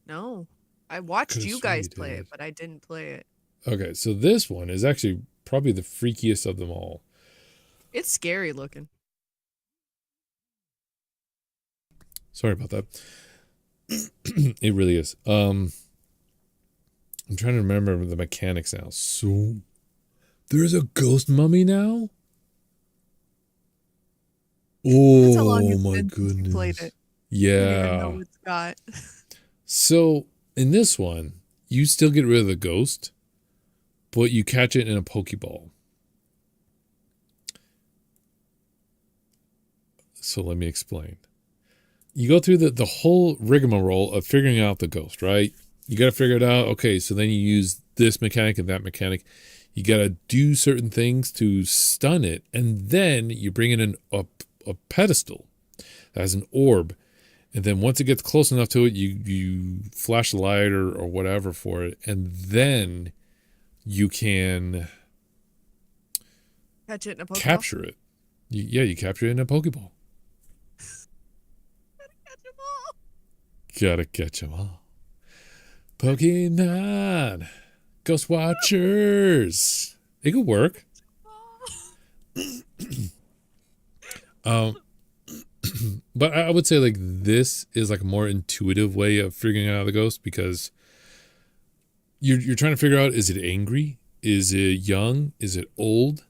No, I watched you guys play it, but I didn't play it. Okay, so this one is actually probably the freakiest of them all. It's scary looking. Sorry about that. It really is. I'm trying to remember the mechanics now. So there's a ghost mummy now? Oh my goodness. Played it. Yeah. I don't even know what it's got. So in this one, you still get rid of the ghost, but you catch it in a Pokeball. So let me explain. You go through the whole rigmarole of figuring out the ghost, right? You got to figure it out. Okay, so then you use this mechanic and that mechanic. You got to do certain things to stun it. And then you bring in a pedestal that has an orb. And then once it gets close enough to it, you flash the light or whatever for it. And then you can Catch it in a Pokeball. capture it. You capture it in a Pokeball. Catch 'em all. Gotta catch them all. Pokemon. Ghost Watchers. It could work. But I would say like this is like a more intuitive way of figuring out the ghost, because you're trying to figure out, is it angry? Is it young? Is it old?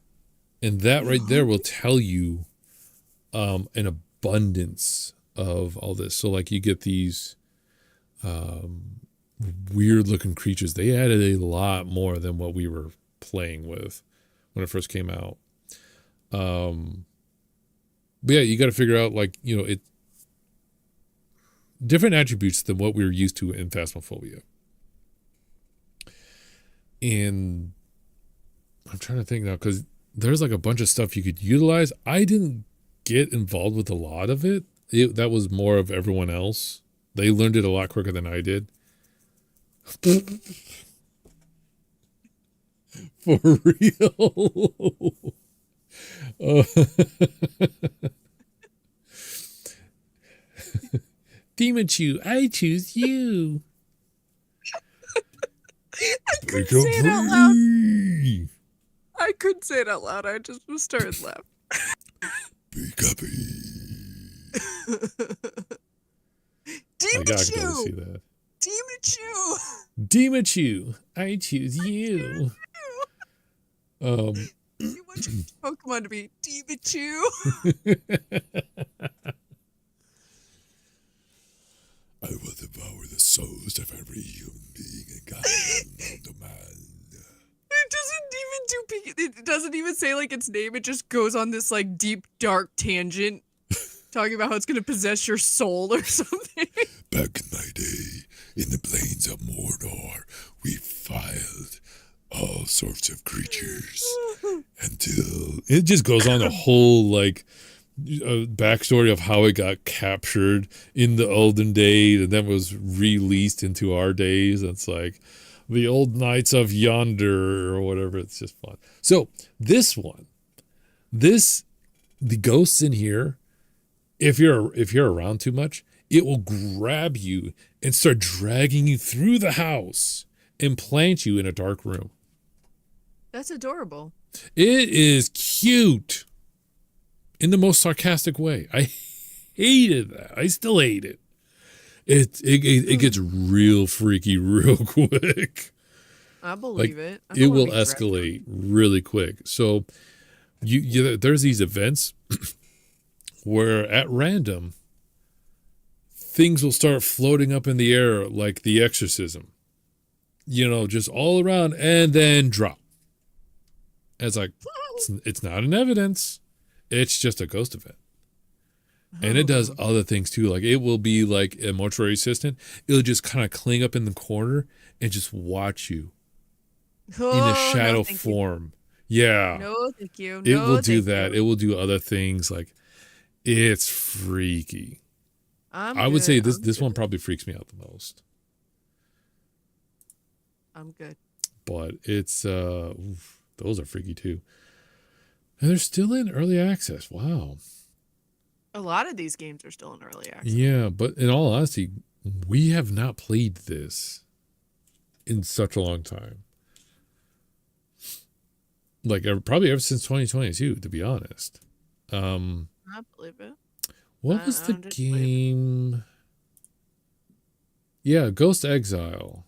And that right there will tell you an abundance of all this. So like you get these weird looking creatures. They added a lot more than what we were playing with when it first came out. But yeah, you got to figure out like, it different attributes than what we were used to in Phasmophobia. And I'm trying to think now, because there's like a bunch of stuff you could utilize. I didn't get involved with a lot of it. That was more of everyone else. They learned it a lot quicker than I did. For real. Demonchu, I choose you. I couldn't say it out loud. I couldn't say it out loud. I just started laughing. I gotta go Demonchu! see that. Demonchu! Demonchu, I choose you. You want your Pokemon to be Demonchu? I will devour the souls of every human being and guide them to man. It doesn't even say like its name. It just goes on this like deep dark tangent talking about how it's gonna possess your soul or something. Back in my day, in the plains of Mordor, we filed all sorts of creatures until It just goes on a whole like backstory of how it got captured in the olden days and then was released into our days. It's like the old knights of yonder or whatever. It's just fun. So this one, the ghosts in here, if you're around too much, it will grab you and start dragging you through the house and plant you in a dark room. That's adorable. It is cute in the most sarcastic way. I hated that. I still hate it. It gets real freaky real quick. I believe it. I It don't wanna will be dragged escalate really quick. So there's these events where at random things will start floating up in the air like the exorcism. Just all around and then drop. It's like it's not an evidence. It's just a ghost event. And it does other things too. Like it will be like a mortuary assistant. It'll just kind of cling up in the corner and just watch you in a shadow form. Yeah. No, thank you. It will do that. It will do other things. Like it's freaky. I would say this one probably freaks me out the most. I'm good. But it's those are freaky too. And they're still in early access. Wow. A lot of these games are still in early access. Yeah, but in all honesty, we have not played this in such a long time. Like probably ever since 2022, to be honest. I believe it. What was the game? Yeah, Ghost Exile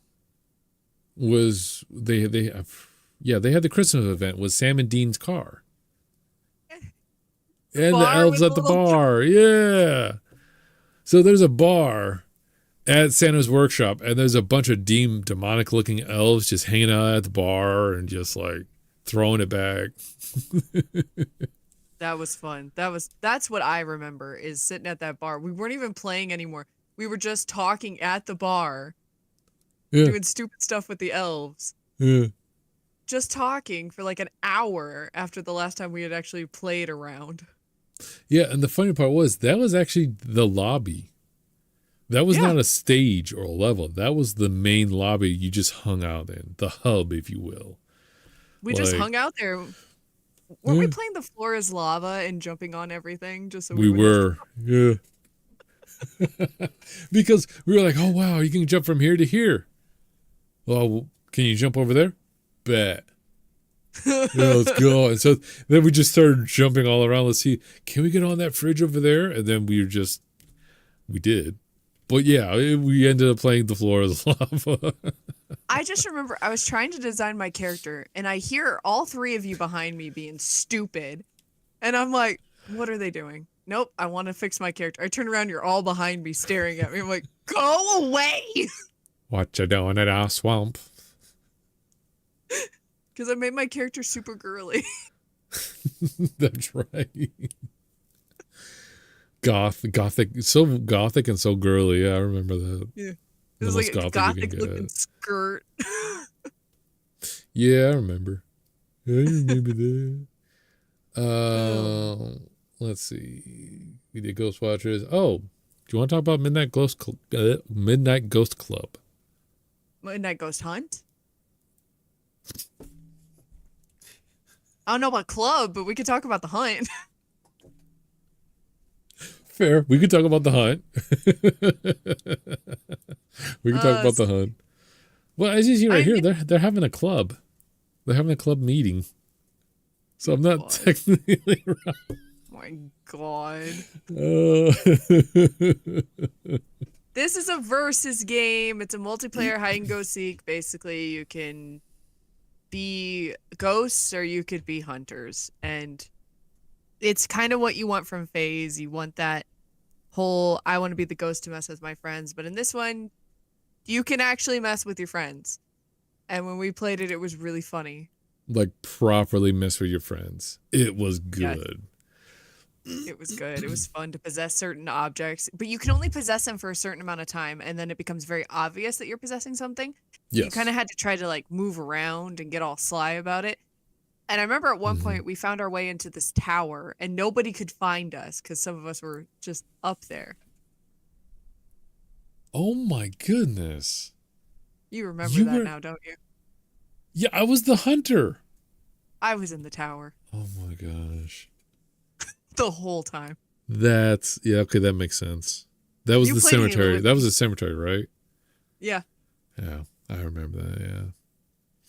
was they had the Christmas event with Sam and Dean's car. And the elves at the bar. Yeah. So there's a bar at Santa's workshop, and there's a bunch of demonic looking elves just hanging out at the bar and just like throwing it back. That was fun. That's what I remember is sitting at that bar. We weren't even playing anymore. We were just talking at the bar, Yeah, doing stupid stuff with the elves. yeah. Just talking for like an hour after the last time we had actually played around. Yeah, and the funny part was that was actually the lobby. That was Yeah. not a stage or a level. That was the main lobby you just hung out in, the hub, if you will. We just Like, hung out there. Weren't we yeah. playing the floor is lava and jumping on everything just so We we would were, yeah. Because we were like, oh, wow, you can jump from here to here. Well, can you jump over there? Bet. Yeah, let's go. And so then we just started jumping all around. Let's see, can we get on that fridge over there? And then we did. But yeah, we ended up playing the floor is lava. I just remember I was trying to design my character and I hear all three of you behind me being stupid. And I'm like, what are they doing? Nope, I want to fix my character. I turn around, you're all behind me staring at me. I'm like, go away. What you doing in our swamp? Because I made my character super girly. That's right. Gothic, so gothic and so girly. Yeah, I remember that. Yeah. It The was most like a gothic you gothic can looking get. skirt. Yeah, I remember. I remember that. Let's see. We did Ghost Watchers. Oh, do you want to talk about Midnight Ghost Club? Midnight Ghost Hunt? I don't know about club, but we could talk about the hunt. Fair. We could talk about the hunt. We could talk about the hunt. Well, as you see right here, they're having a club. They're having a club meeting. So I'm not technically right. Oh my god. Uh, This is a versus game. It's a multiplayer hide and go seek. Basically, you can be ghosts or you could be hunters. And it's kind of what you want from Phase. You want that whole, I want to be the ghost to mess with my friends. But in this one, you can actually mess with your friends. And when we played it, it was really funny. like properly mess with your friends. It was good. It was good. It was fun to possess certain objects, but you can only possess them for a certain amount of time, and then it becomes very obvious that you're possessing something. Yes. You kind of had to try to like move around and get all sly about it. And I remember at one point we found our way into this tower, and nobody could find us because some of us were just up there. Oh my goodness. You remember that now, don't you? Yeah, I was the hunter. I was in the tower Oh my gosh. the whole time. That's okay, that makes sense. That was You the played Halo cemetery. with That me. was the cemetery, right? Yeah. Yeah, I remember that, yeah.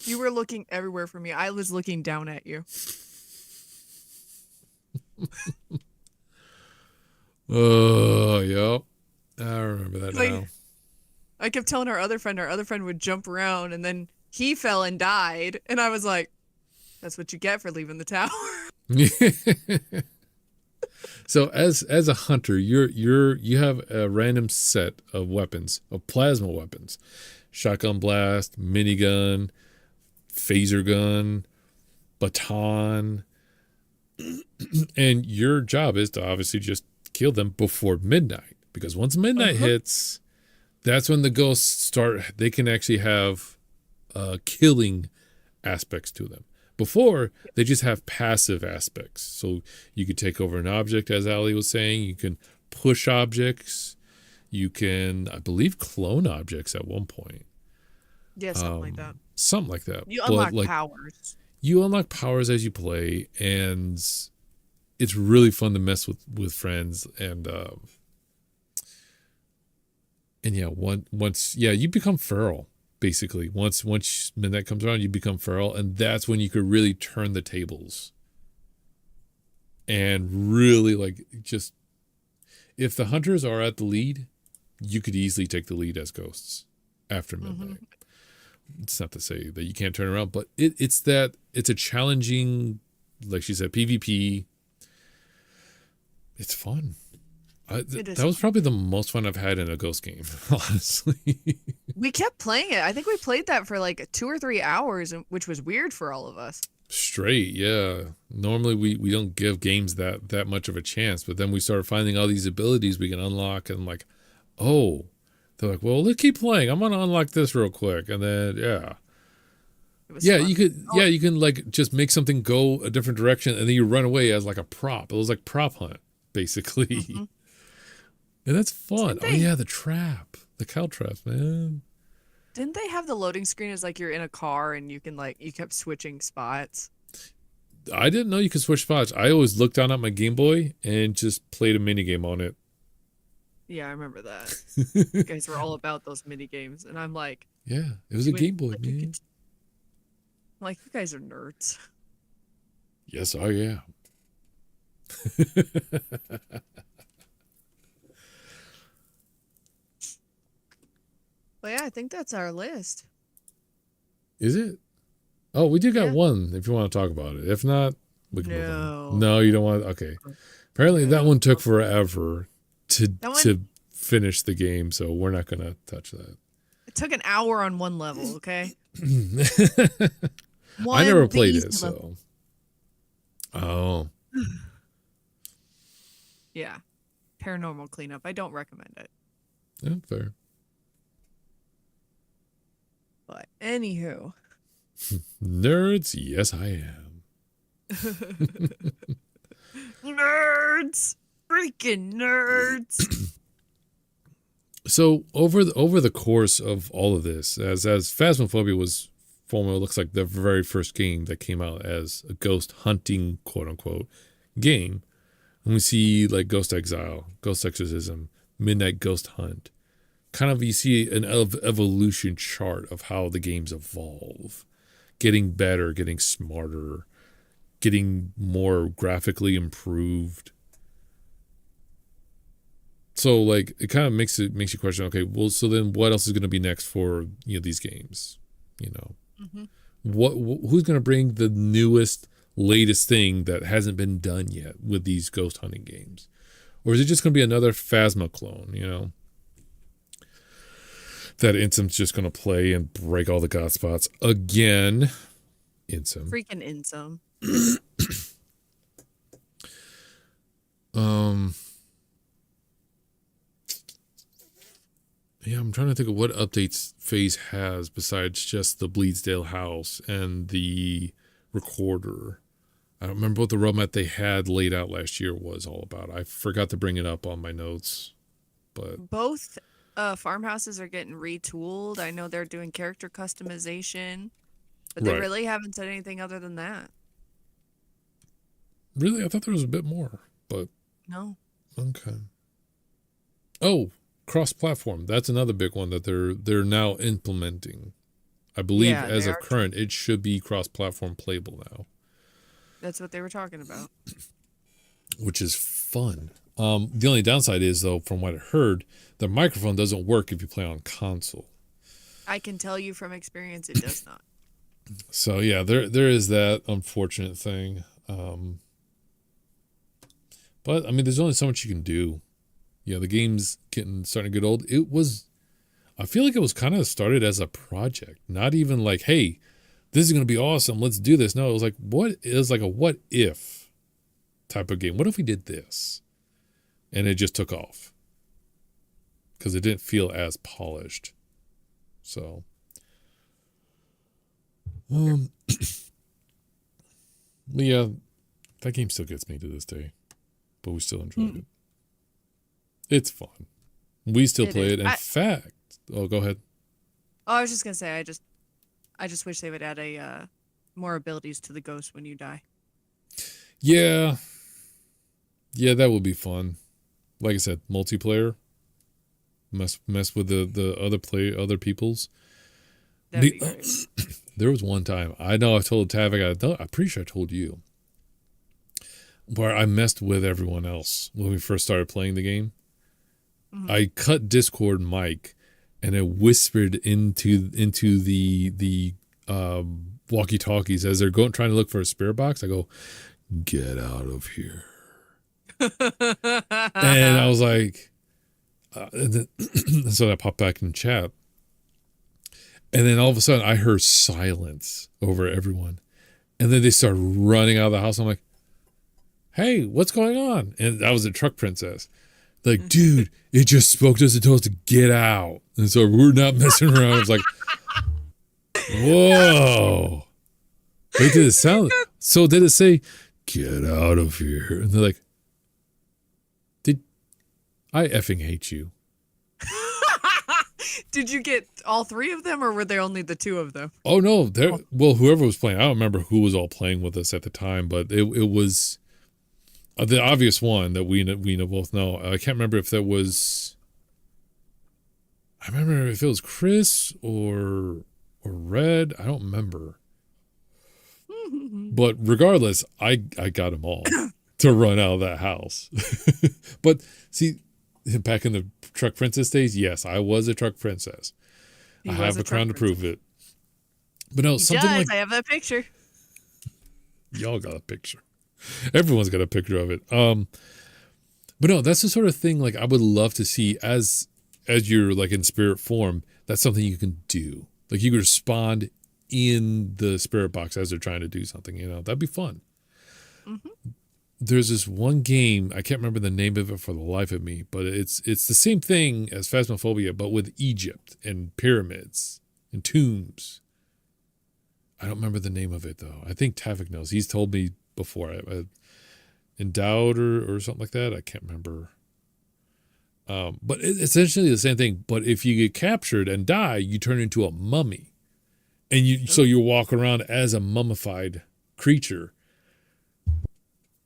You were looking everywhere for me. I was looking down at you. Oh, yep. I remember that now. I kept telling our other friend would jump around and then he fell and died. And I was like, that's what you get for leaving the tower. So as a hunter, you have a random set of weapons, of plasma weapons. Shotgun blast, minigun, phaser gun, baton. And your job is to obviously just kill them before midnight. Because once midnight hits, that's when the ghosts start. They can actually have killing aspects to them. Before, they just have passive aspects. So you could take over an object, as Allie was saying. You can push objects. You can, I believe, clone objects at one point. Yeah, something like that. Something like that. You But, unlock like, powers. you unlock powers as you play, and it's really fun to mess with friends. And yeah, once you become feral. Basically, once midnight comes around, you become feral, and that's when you could really turn the tables. And really, like, just if the hunters are at the lead, you could easily take the lead as ghosts after midnight. It's not to say that you can't turn around, but it's a challenging, like she said, PvP. It's fun. That was probably the most fun I've had in a ghost game, honestly. We kept playing it. I think we played that for like 2 or 3 hours, which was weird for all of us. straight. Yeah. Normally we don't give games that much of a chance, but then we started finding all these abilities we can unlock, and I'm like, oh, they're like, well, let's keep playing. I'm gonna unlock this real quick, and then It was yeah, fun. you can like just make something go a different direction, and then you run away as like a prop. It was like prop hunt basically, Mhm. and that's fun. Didn't Oh they, yeah, the cow traps, man. didn't they have the loading screen as like you're in a car and you can like you kept switching spots? I didn't know you could switch spots. I always looked down at my Game Boy and just played a mini game on it. Yeah, I remember that. You guys were all about those mini games, and I'm like, Yeah, it was a doing Game Boy, like you man. could, I'm like, you guys are nerds. Yes, I am. But yeah, I think that's our list. Is it? Oh, we do got Yeah. one if you want to talk about it. If not, we can move No. on. No, you don't want. Okay. Apparently, that No. one took forever to That one- to finish the game, so we're not gonna touch that. It took an hour on one level, okay? I never played easy it, level. so. Oh, Yeah. Paranormal cleanup. I don't recommend it. yeah, fair. But anywho. Nerds, yes, I am. Nerds! Freaking nerds! So over the course of all of this, as Phasmophobia was formerly, looks like the very first game that came out as a ghost hunting, quote unquote, game. And we see like Ghost Exile, Ghost Exorcism, Midnight Ghost Hunt. Kind of you see an evolution chart of how the games evolve, getting better, getting smarter, getting more graphically improved. So like it kind of makes you question, okay, well, so then what else is going to be next for these games? Mhm. Who's going to bring the newest, latest thing that hasn't been done yet with these ghost hunting games, or is it just going to be another Phasma clone? That Insome's just going to play and break all the god spots again. Insome. Freaking Insome. Yeah, I'm trying to think of what updates Phase has besides just the Bleedsdale house and the recorder. I don't remember what the roadmap they had laid out last year was all about. I forgot to bring it up on my notes, but Both farmhouses are getting retooled. I know they're doing character customization, but they Right. really haven't said anything other than that. really, I thought there was a bit more. But No. okay. Oh, cross-platform. That's another big one that they're now implementing. I believe Yeah, as they of are. current, it should be cross-platform playable now, That's what they were talking about. which is fun. The only downside is, though, from what I heard, the microphone doesn't work if you play on console. I can tell you from experience it does not. So yeah, there is that unfortunate thing. But I mean, there's only so much you can do. Yeah, the game's starting to get old. I feel like it was kind of started as a project, not even like, hey, this is gonna be awesome, let's do this. No, it was like a what if type of game. What if we did this? And it just took off because it didn't feel as polished. So, but yeah, that game still gets me to this day, but we still enjoy it. It's fun. We still It play is. it. In fact, oh, go ahead. Oh, I was just gonna say, I just wish they would add a more abilities to the ghost when you die. Yeah, that would be fun. Like I said, multiplayer. Mess with the other people's. That'd be great. There was one time, I know I told Tav, I'm pretty sure I told you, where I messed with everyone else when we first started playing the game. Mhm. I cut Discord mic and it whispered into the walkie-talkies as they're trying to look for a spirit box. I go, "Get out of here." And I was like, and then, so I popped back in chat. And then all of a sudden I heard silence over everyone. And then they start running out of the house. I'm like, hey, what's going on? And that was a truck princess. Like, dude, it just spoke to us and told us to get out. And so we're not messing around. I was like, whoa. Wait, did it sound? So did it say, get out of here? And they're like, I effing hate you. Did you get all three of them, or were there only the two of them? Oh, no. Well, whoever was playing, I don't remember who was all playing with us at the time, but it was the obvious one that we both know. I can't remember if that was, I remember if it was Chris or Red. I don't remember. But regardless, I got them all to run out of that house. But see, back in the truck princess days, yes, I was a truck princess. I have a crown to prove it. But no, something like I have that picture. y'all got a picture. Everyone's got a picture of it. But no, that's the sort of thing like I would love to see as you're like in spirit form. That's something you can do. Like you could respond in the spirit box as they're trying to do something. That'd be fun. Mm-hmm. There's this one game, I can't remember the name of it for the life of me, but it's the same thing as Phasmophobia, but with Egypt and pyramids and tombs. I don't remember the name of it though. I think Tavik knows. He's told me before. Endowed or something like that. I can't remember. But it's essentially the same thing. But if you get captured and die, you turn into a mummy, and so you walk around as a mummified creature.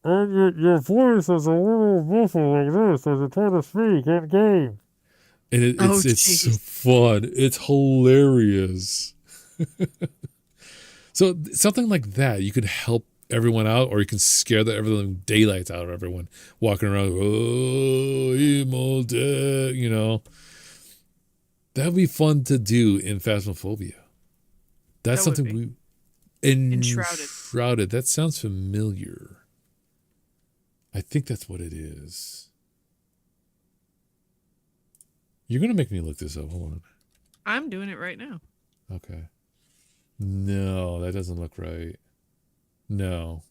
And your voice is a little muffled like this as you try to speak in game. And it's so fun. It's hilarious. So something like that, you could help everyone out, or you can scare the everything daylights out of everyone walking around. Oh, that'd be fun to do in Phasmophobia. That's something we Enshrouded. That sounds familiar. I think that's what it is. You're going to make me look this up. Hold on. I'm doing it right now. Okay. No, that doesn't look right. No.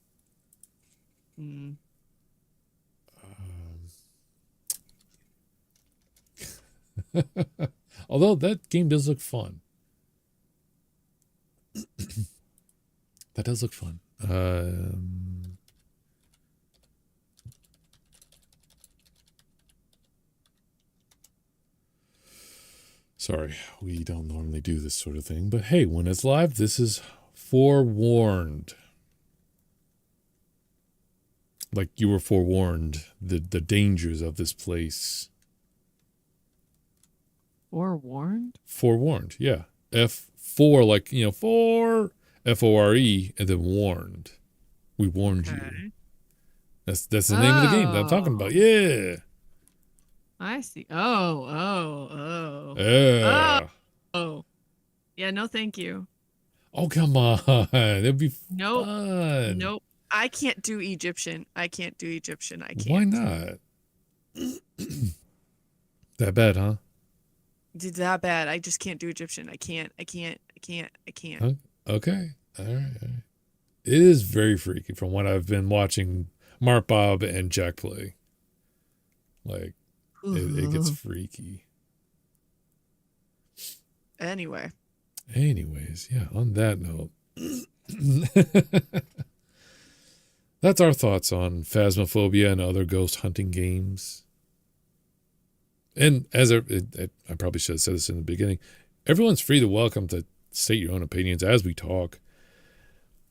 Although that game does look fun. That does look fun. Sorry, we don't normally do this sort of thing, but hey, when it's live, this is forewarned. Like you were forewarned, the dangers of this place. Forewarned? Forewarned, yeah. F4, like, for F-O-R-E, and then warned. We warned you. That's the name of the game that I'm talking about. Yeah. I see. Oh. Yeah. Oh. Yeah, no thank you. Oh, come on. It'd be fun. Nope. I can't do Egyptian. I can't. Why not? That bad, huh? Did that bad. I just can't do Egyptian. I can't. Okay. All right. It is very freaky from what I've been watching Mark Bob and Jack play. Like, it gets freaky. Anyways, yeah, on that note. That's our thoughts on Phasmophobia and other ghost hunting games. And as I probably should have said this in the beginning, everyone's free to welcome to state your own opinions as we talk.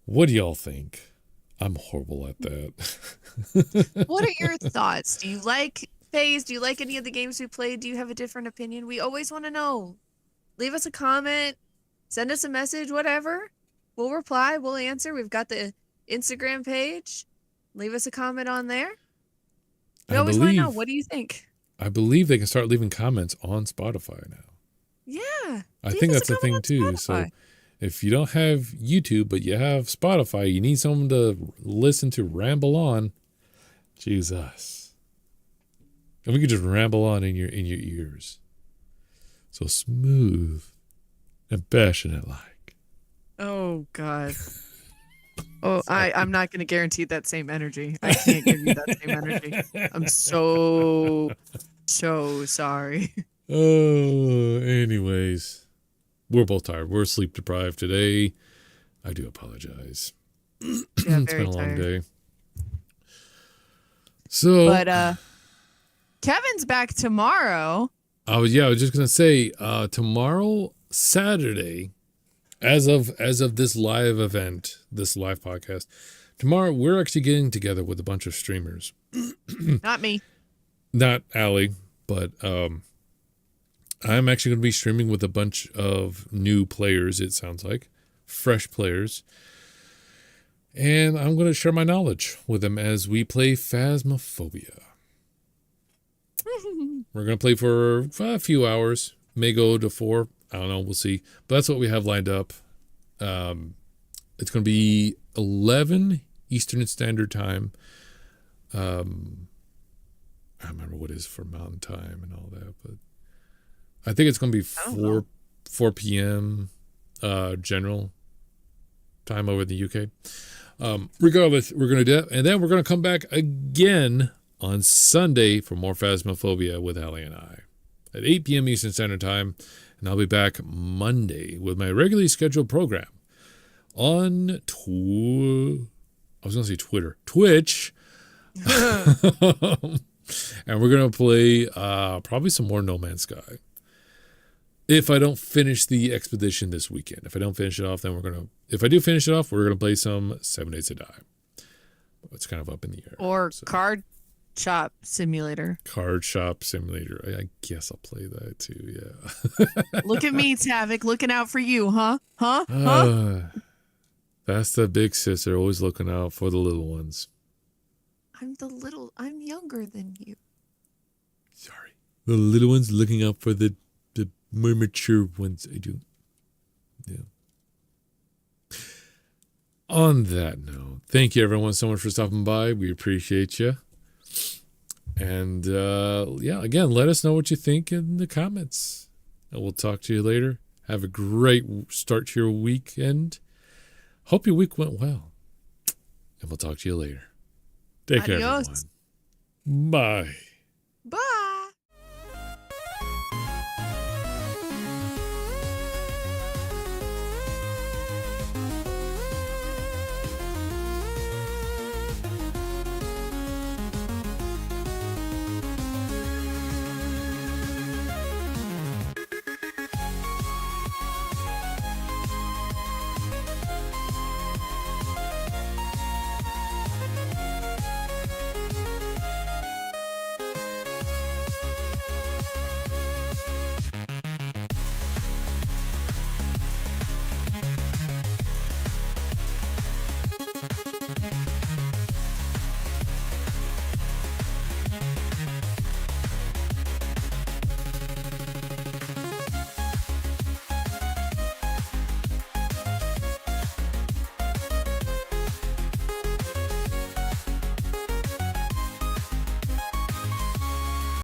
What do y'all think? I'm horrible at that. what are your thoughts? Do you like Phase? Do you like any of the games we played? Do you have a different opinion? We always want to know. Leave us a comment, send us a message, whatever. We'll reply, we'll answer. We've got the Instagram page. Leave us a comment on there. We always want to know. What do you think? I believe they can start leaving comments on Spotify now. Yeah. I think that's a thing too. So if you don't have YouTube, but you have Spotify, you need someone to listen to ramble on. Choose us. And we can just ramble on in your ears. So smooth and passionate like. Oh, God. Oh, I'm not going to guarantee that same energy. I can't give you that same energy. I'm so sorry. Oh, anyways, we're both tired. We're sleep deprived today. I do apologize. Yeah, It's very been a long tired. day. So, But Kevin's back tomorrow. I was just gonna say, tomorrow, Saturday, as of this live event, this live podcast, tomorrow we're actually getting together with a bunch of streamers. Not me. Not Allie, but I'm actually going to be streaming with a bunch of new players, it sounds like. Fresh players. And I'm going to share my knowledge with them as we play Phasmophobia. We're going to play for a few hours. May go to 4. I don't know. We'll see. But that's what we have lined up. It's going to be 11 Eastern Standard Time. I don't remember what it is for Mountain Time and all that, but I think it's going to be 4 p.m. General time over in the UK. Regardless, we're going to do that. And then we're going to come back again on Sunday for more Phasmophobia with Allie and I at 8 p.m. Eastern Standard Time. And I'll be back Monday with my regularly scheduled program on Twitch. And we're going to play probably some more No Man's Sky. If I don't finish the expedition this weekend. If I don't finish it off, then if I do finish it off, we're going to play some 7 Days to Die. It's kind of up in the air. Or Card Shop Simulator. Card Shop Simulator. I guess I'll play that too, yeah. Look at me, Tavik, looking out for you, huh? That's the big sister, always looking out for the little ones. I'm younger than you. Sorry. The little ones looking out for the more mature ones. I do. Yeah. On that note, thank you everyone so much for stopping by. We appreciate you. And again, let us know what you think in the comments. And we'll talk to you later. Have a great start to your weekend. Hope your week went well. And we'll talk to you later. Take care, everyone. Bye. Bye.